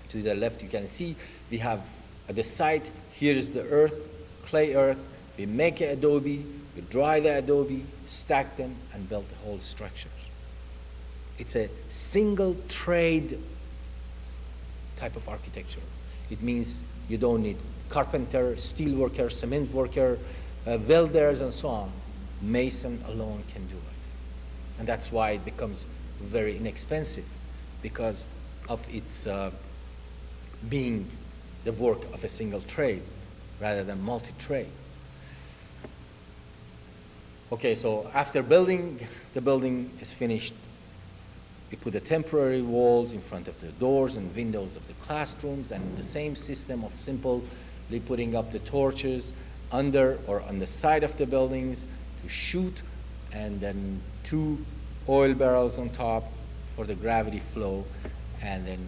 To the left, you can see we have at the site, here is the earth, clay earth. We make an Adobe, we dry the Adobe, stack them, and build the whole structure. It's a single trade type of architecture. It means you don't need carpenter, steel worker, cement worker, welders, and so on. Mason alone can do it. And that's why it becomes very inexpensive, because of its being the work of a single trade rather than multi-trade. Okay, so after building, the building is finished. We put the temporary walls in front of the doors and windows of the classrooms, and the same system of simply putting up the torches under or on the side of the buildings to shoot, and then 2 oil barrels on top for the gravity flow, and then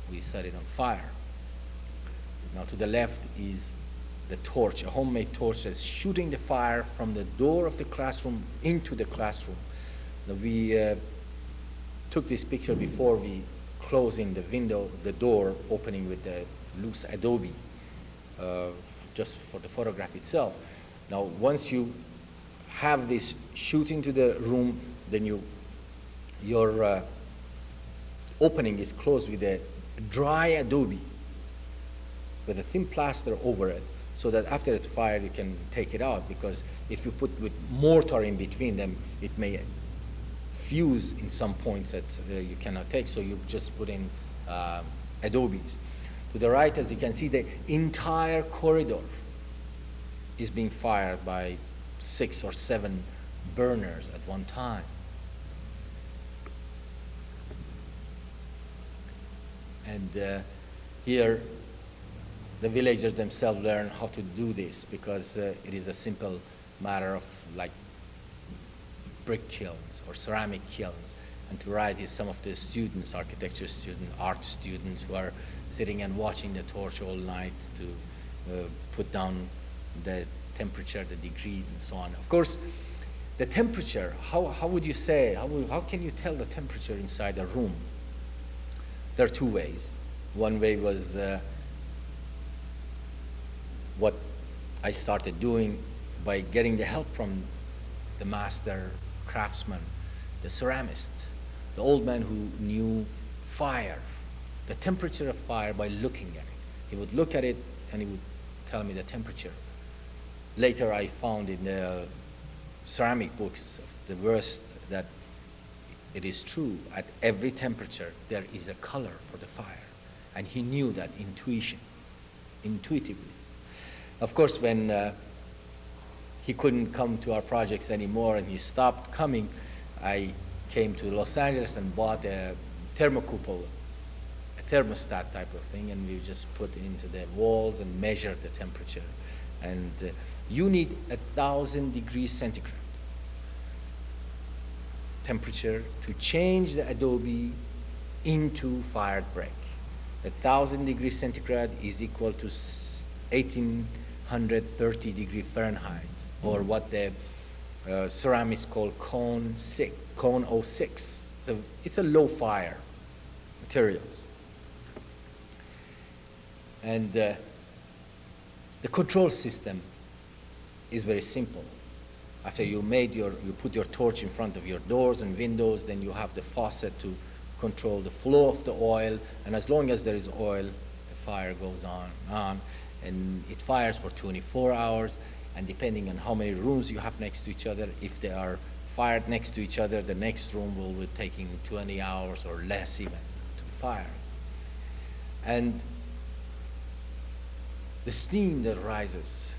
we set it on fire. Now to the left is the torch, a homemade torch that's shooting the fire from the door of the classroom into the classroom. Now we took this picture before we closing the window, the door opening with the loose Adobe, just for the photograph itself. Now once you have this shoot into the room, then your opening is closed with a dry Adobe with a thin plaster over it. so that after it's fired, you can take it out, because if you put with mortar in between them, it may fuse in some points that you cannot take, so you just put in Adobe. To the right, as you can see, the entire corridor is being fired by 6 or 7 burners at one time. And here, the villagers themselves learn how to do this, because it is a simple matter of like brick kilns or ceramic kilns. And to right is some of the students, architecture students, art students, who are sitting and watching the torch all night to put down the temperature, the degrees, and so on. Of course, the temperature, how would you say, how can you tell the temperature inside a room? There are 2 ways. One way was what I started doing by getting the help from the master craftsman, the ceramist, the old man who knew fire, the temperature of fire, by looking at it. He would look at it and he would tell me the temperature. Later I found in the ceramic books of the verse that it is true, at every temperature there is a color for the fire. And he knew that intuitively. Of course, when he couldn't come to our projects anymore and he stopped coming, I came to Los Angeles and bought a thermocouple, a thermostat type of thing, and we just put into the walls and measured the temperature. And you need 1,000 degrees centigrade temperature to change the Adobe into fired brick. 1,000 degrees centigrade is equal to 1,830 degrees Fahrenheit, or what the ceramics call cone 06. So it's a low fire materials. And the control system is very simple. After you put your torch in front of your doors and windows, then you have the faucet to control the flow of the oil, and as long as there is oil, the fire goes on, and it fires for 24 hours, and depending on how many rooms you have next to each other, if they are fired next to each other, the next room will be taking 20 hours or less even to fire. And the steam that rises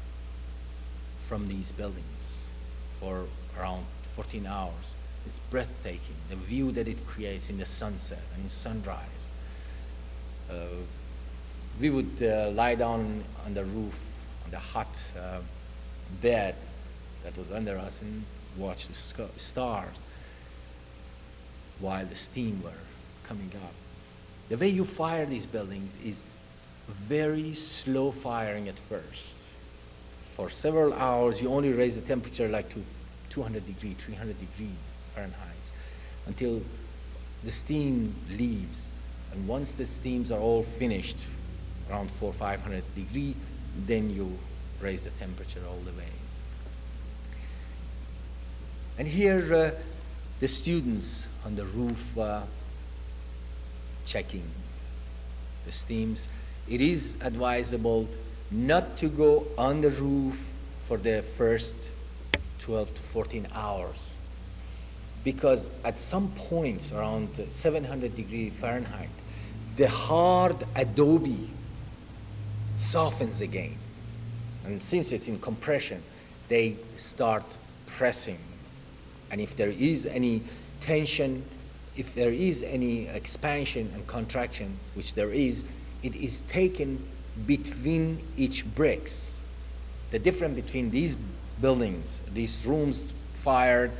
from these buildings for around 14 hours is breathtaking. The view that it creates in the sunset and sunrise. We would lie down on the roof, on the hot bed that was under us, and watch the stars while the steam were coming up. The way you fire these buildings is very slow firing at first. For several hours, you only raise the temperature like to 200 degrees, 300 degrees Fahrenheit, until the steam leaves. And once the steams are all finished, around 400 or 500 degrees, then you raise the temperature all the way. And here, the students on the roof checking the steams. It is advisable not to go on the roof for the first 12 to 14 hours, because at some points around 700 degrees Fahrenheit, the hard Adobe softens again. And since it's in compression, they start pressing. And if there is any tension, if there is any expansion and contraction, which there is, it is taken between each bricks. The difference between these buildings, these rooms fired,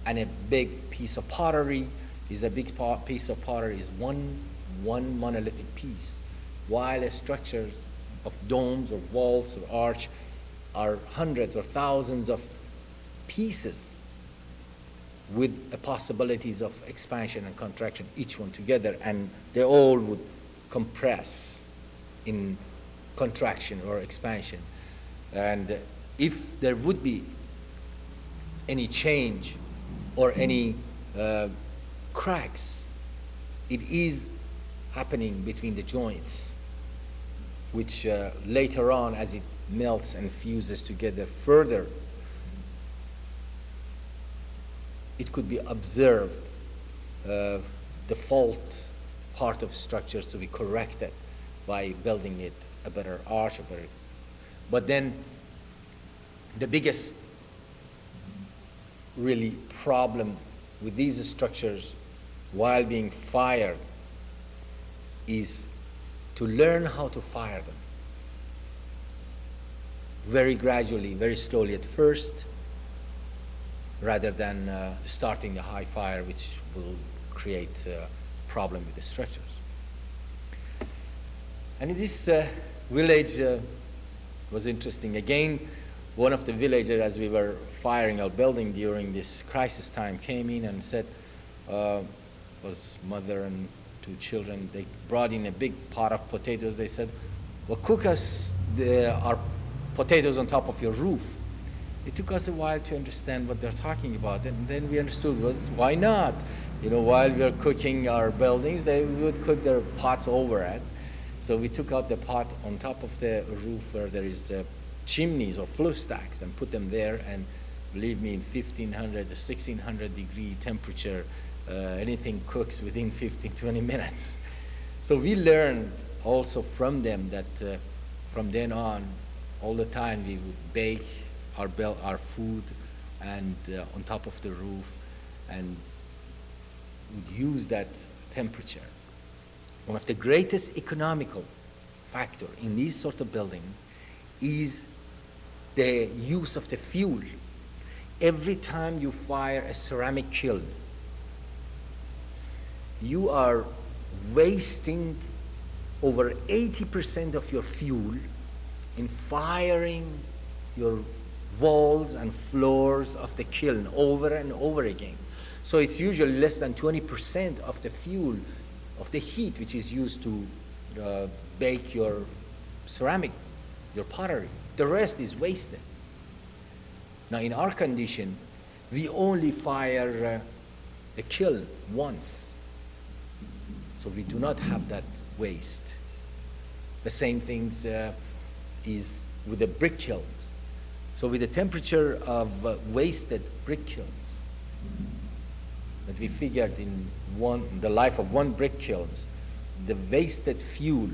and a big piece of pottery is a big piece of pottery is one monolithic piece, while a structures of domes or walls or arch are hundreds or thousands of pieces with the possibilities of expansion and contraction, each one together, and they all would compress in contraction or expansion. And if there would be any change or any cracks, it is happening between the joints, which later on, as it melts and fuses together further, it could be observed, the fault part of structures to be corrected by building it a better arch, but then the biggest really problem with these structures while being fired is to learn how to fire them. Very gradually, very slowly at first, rather than starting the high fire, which will create a problem with the structures. And in this village was interesting. Again, one of the villagers, as we were firing our building during this crisis time, came in and said, was mother and two children, they brought in a big pot of potatoes. They said, well, cook us our potatoes on top of your roof. It took us a while to understand what they're talking about, and then we understood, well, why not? You know, while we were cooking our buildings, they would cook their pots over it. So we took out the pot on top of the roof where there is chimneys or flue stacks and put them there, and believe me, in 1500 to 1600 degree temperature, anything cooks within 15, 20 minutes. So we learned also from them that from then on, all the time we would bake our food and on top of the roof, and would use that temperature. One of the greatest economical factor in these sort of buildings is the use of the fuel. Every time you fire a ceramic kiln, you are wasting over 80% of your fuel in firing your walls and floors of the kiln over and over again. So it's usually less than 20% of the fuel, of the heat which is used to bake your ceramic, your pottery. The rest is wasted. Now in our condition, we only fire the kiln once. So we do not have that waste. The same thing is with the brick kilns. So with the temperature of wasted brick kilns, that we figured in the life of one brick kilns, the wasted fuel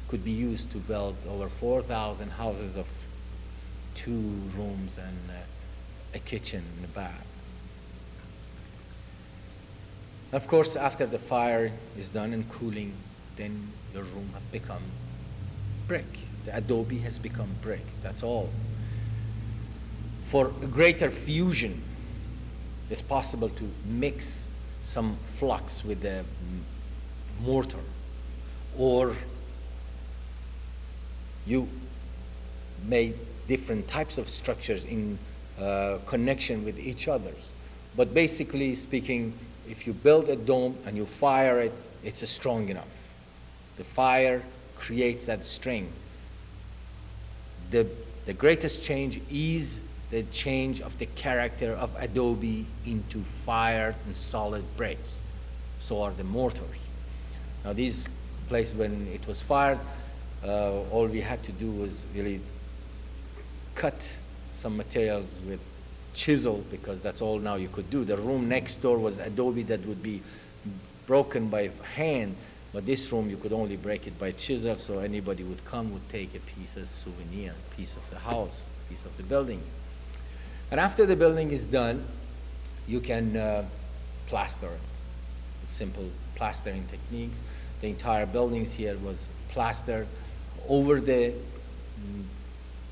could be used to build over 4,000 houses of 2 rooms and a kitchen and a bath. Of course, after the fire is done and cooling, then your room has become brick. The Adobe has become brick, that's all. For greater fusion, it's possible to mix some flux with the mortar, or you make different types of structures in connection with each others. But basically speaking, if you build a dome and you fire it, it's strong enough. The fire creates that strength. The greatest change is the change of the character of Adobe into fired and solid bricks. So are the mortars. Now these places, when it was fired, all we had to do was really cut some materials with chisel, because that's all now you could do. The room next door was Adobe that would be broken by hand, but this room you could only break it by chisel, so anybody would come, would take a piece as souvenir, a piece of the house, a piece of the building. And after the building is done, you can plaster it with simple plastering techniques. The entire buildings here was plastered over the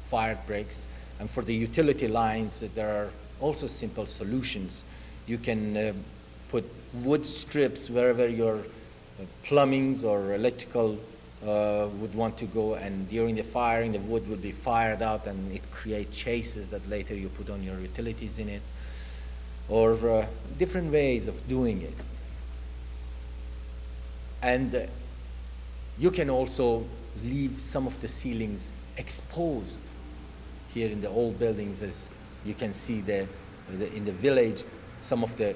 fired bricks. And for the utility lines, there are also simple solutions. You can put wood strips wherever your plumbings or electrical would want to go, and during the firing, the wood would be fired out and it creates chases that later you put on your utilities in it, or different ways of doing it. And you can also leave some of the ceilings exposed. Here in the old buildings, as you can see in the village, some of the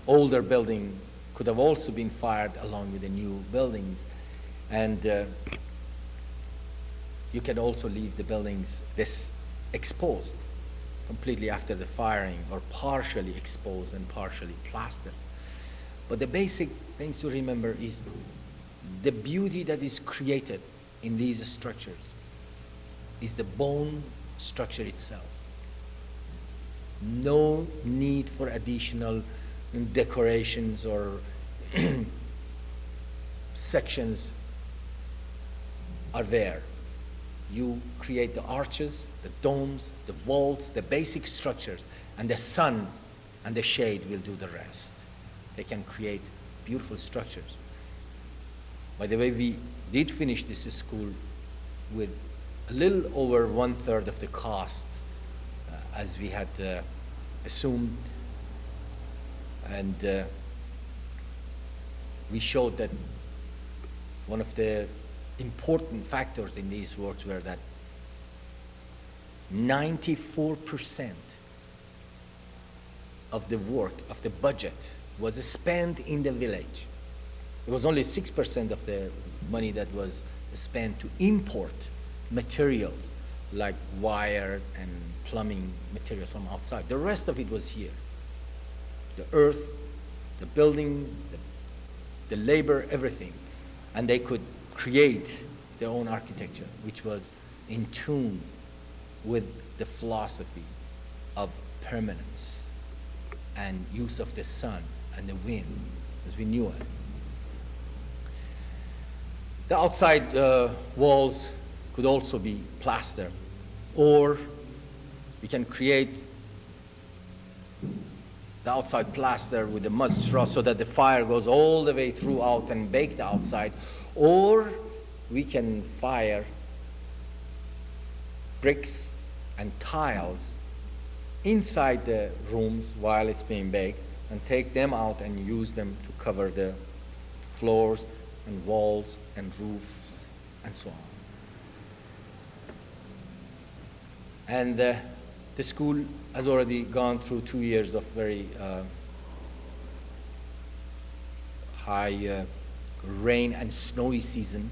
older building could have also been fired along with the new buildings. And you can also leave the buildings this exposed completely after the firing, or partially exposed and partially plastered. But the basic things to remember is the beauty that is created in these structures is the bone structure itself. No need for additional decorations or sections are there. You create the arches, the domes, the vaults, the basic structures, and the sun and the shade will do the rest. They can create beautiful structures. By the way, we did finish this school with a little over 1/3 of the cost as we had assumed. And we showed that one of the important factors in these works were that 94% of the work, of the budget, was spent in the village. It was only 6% of the money that was spent to import materials like wire and plumbing materials from outside. The rest of it was here. The earth, the building, the labor, everything. And they could create their own architecture, which was in tune with the philosophy of permanence and use of the sun and the wind as we knew it. The outside walls could also be plaster, or we can create the outside plaster with the mud straw so that the fire goes all the way throughout and bake the outside, or we can fire bricks and tiles inside the rooms while it's being baked and take them out and use them to cover the floors and walls and roofs and so on. And the school has already gone through 2 years of very high rain and snowy season.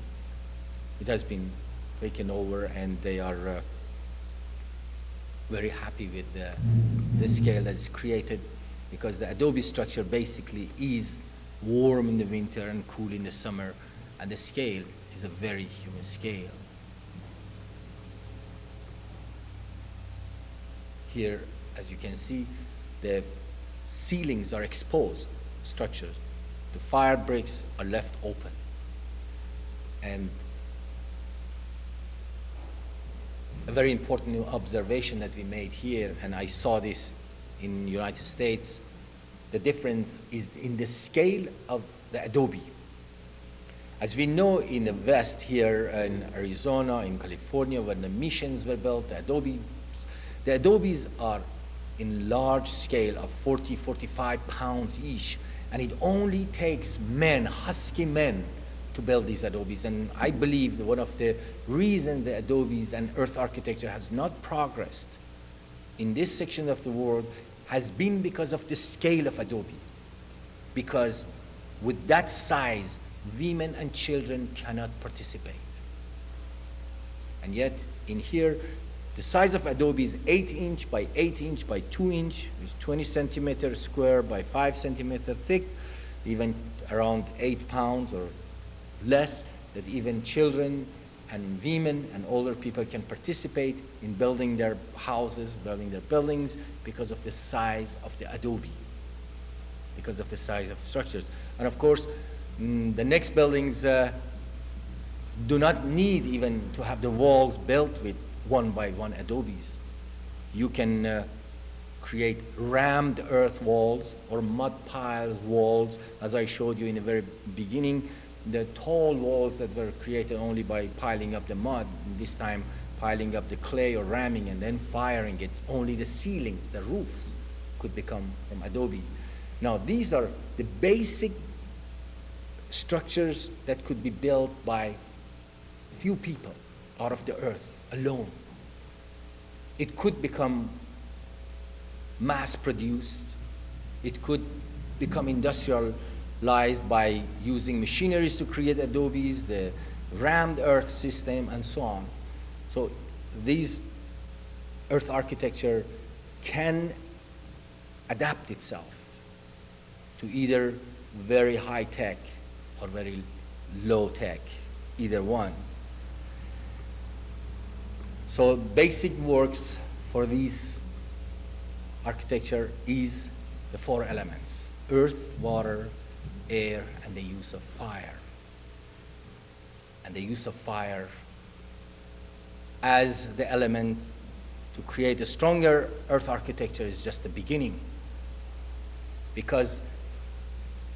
It has been taken over, and they are very happy with the scale that is created, because the Adobe structure basically is warm in the winter and cool in the summer, and the scale is a very human scale. Here, as you can see, the ceilings are exposed structures. The fire bricks are left open. And a very important new observation that we made here, and I saw this in the United States, the difference is in the scale of the Adobe. As we know, in the West here in Arizona, in California, when the missions were built, the Adobes are in large scale of 40, 45 pounds each. And it only takes men, husky men, to build these Adobes. And I believe that one of the reasons the Adobes and earth architecture has not progressed in this section of the world has been because of the scale of Adobe. Because with that size, women and children cannot participate. And yet, in here, the size of Adobe is 8" by 8" by 2", is 20 centimeters square by 5 centimeters thick, even around 8 pounds or less, that even children and women and older people can participate in building their houses, building their buildings, because of the size of the Adobe, because of the size of the structures. And of course, the next buildings do not need even to have the walls built with 1 by 1 Adobes. You can create rammed earth walls or mud pile walls, as I showed you in the very beginning. The tall walls that were created only by piling up the mud, this time piling up the clay or ramming and then firing it. Only the ceilings, the roofs, could become from Adobe. Now, these are the basic structures that could be built by few people out of the earth alone. It could become mass-produced. It could become industrialized by using machineries to create Adobes, the rammed earth system, and so on. So these earth architecture can adapt itself to either very high tech or very low tech, either one. So basic works for these architecture is the four elements: earth, water, air, and the use of fire. And the use of fire as the element to create a stronger earth architecture is just the beginning. Because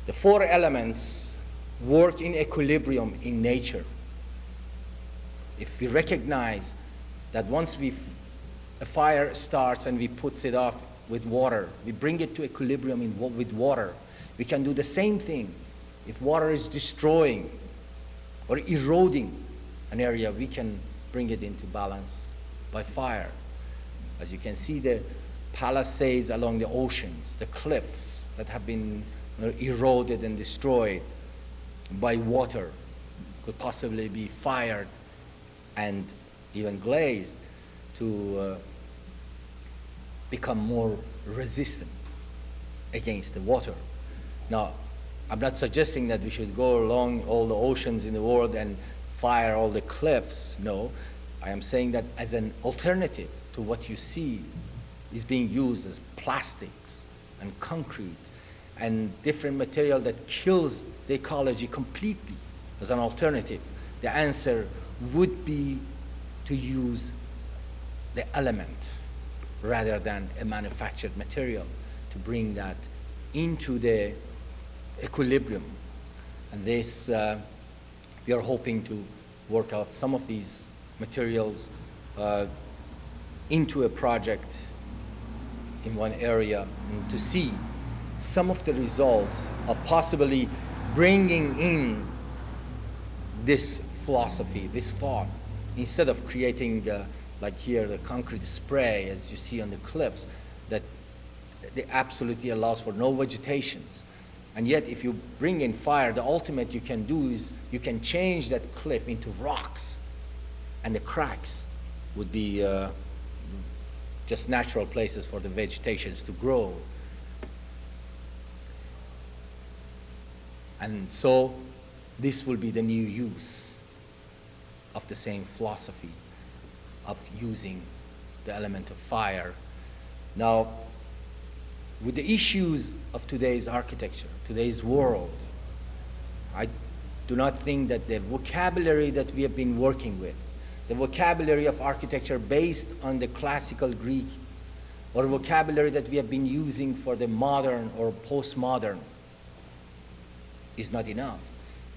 the four elements work in equilibrium in nature. If we recognize that once a fire starts and we put it off with water, we bring it to equilibrium with water, we can do the same thing. If water is destroying or eroding an area, we can bring it into balance by fire. As you can see, the palisades along the oceans, the cliffs that have been eroded and destroyed by water could possibly be fired and even glazed to become more resistant against the water. Now, I'm not suggesting that we should go along all the oceans in the world and fire all the cliffs. No, I am saying that as an alternative to what you see is being used as plastics and concrete and different material that kills the ecology completely as an alternative, the answer would be to use the element rather than a manufactured material to bring that into the equilibrium. And this, we are hoping to work out some of these materials into a project in one area and to see some of the results of possibly bringing in this philosophy, this thought, instead of creating, like here, the concrete spray, as you see on the cliffs, that they absolutely allows for no vegetations. And yet, if you bring in fire, the ultimate you can do is you can change that cliff into rocks, and the cracks would be just natural places for the vegetations to grow. And so, this will be the new use of the same philosophy of using the element of fire. Now, with the issues of today's architecture, today's world, I do not think that the vocabulary that we have been working with, the vocabulary of architecture based on the classical Greek, or vocabulary that we have been using for the modern or postmodern, is not enough.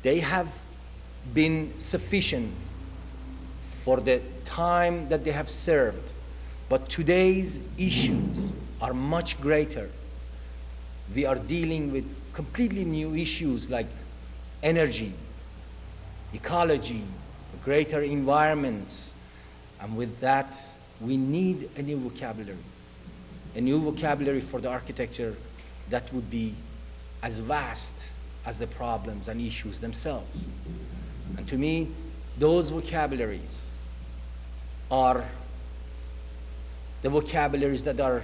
They have been sufficient for the time that they have served, but today's issues are much greater. We are dealing with completely new issues like energy, ecology, greater environments, and with that, we need a new vocabulary for the architecture that would be as vast as the problems and issues themselves. And to me, those vocabularies are the vocabularies that are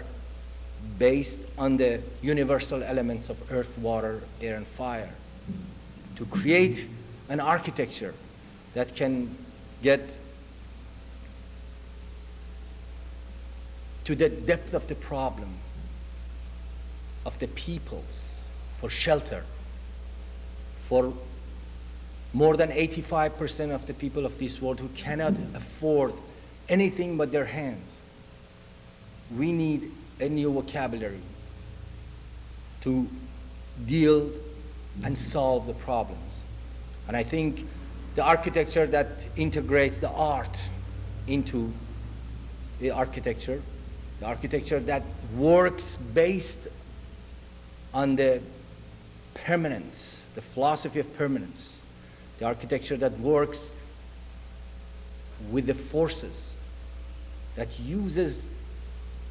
based on the universal elements of earth, water, air, and fire, to create an architecture that can get to the depth of the problem of the peoples for shelter, for more than 85% of the people of this world who cannot afford anything but their hands. We need a new vocabulary to deal and solve the problems. And I think the architecture that integrates the art into the architecture that works based on the permanence, the philosophy of permanence, the architecture that works with the forces, that uses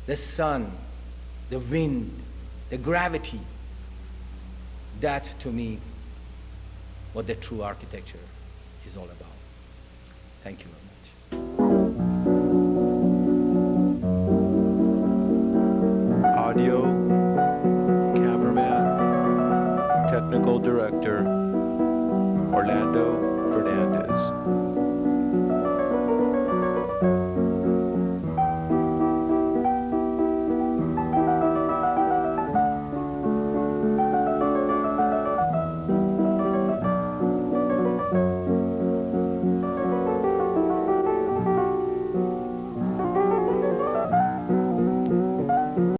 the sun, the wind, the gravity. That, to me, what the true architecture is all about. Thank you very much. window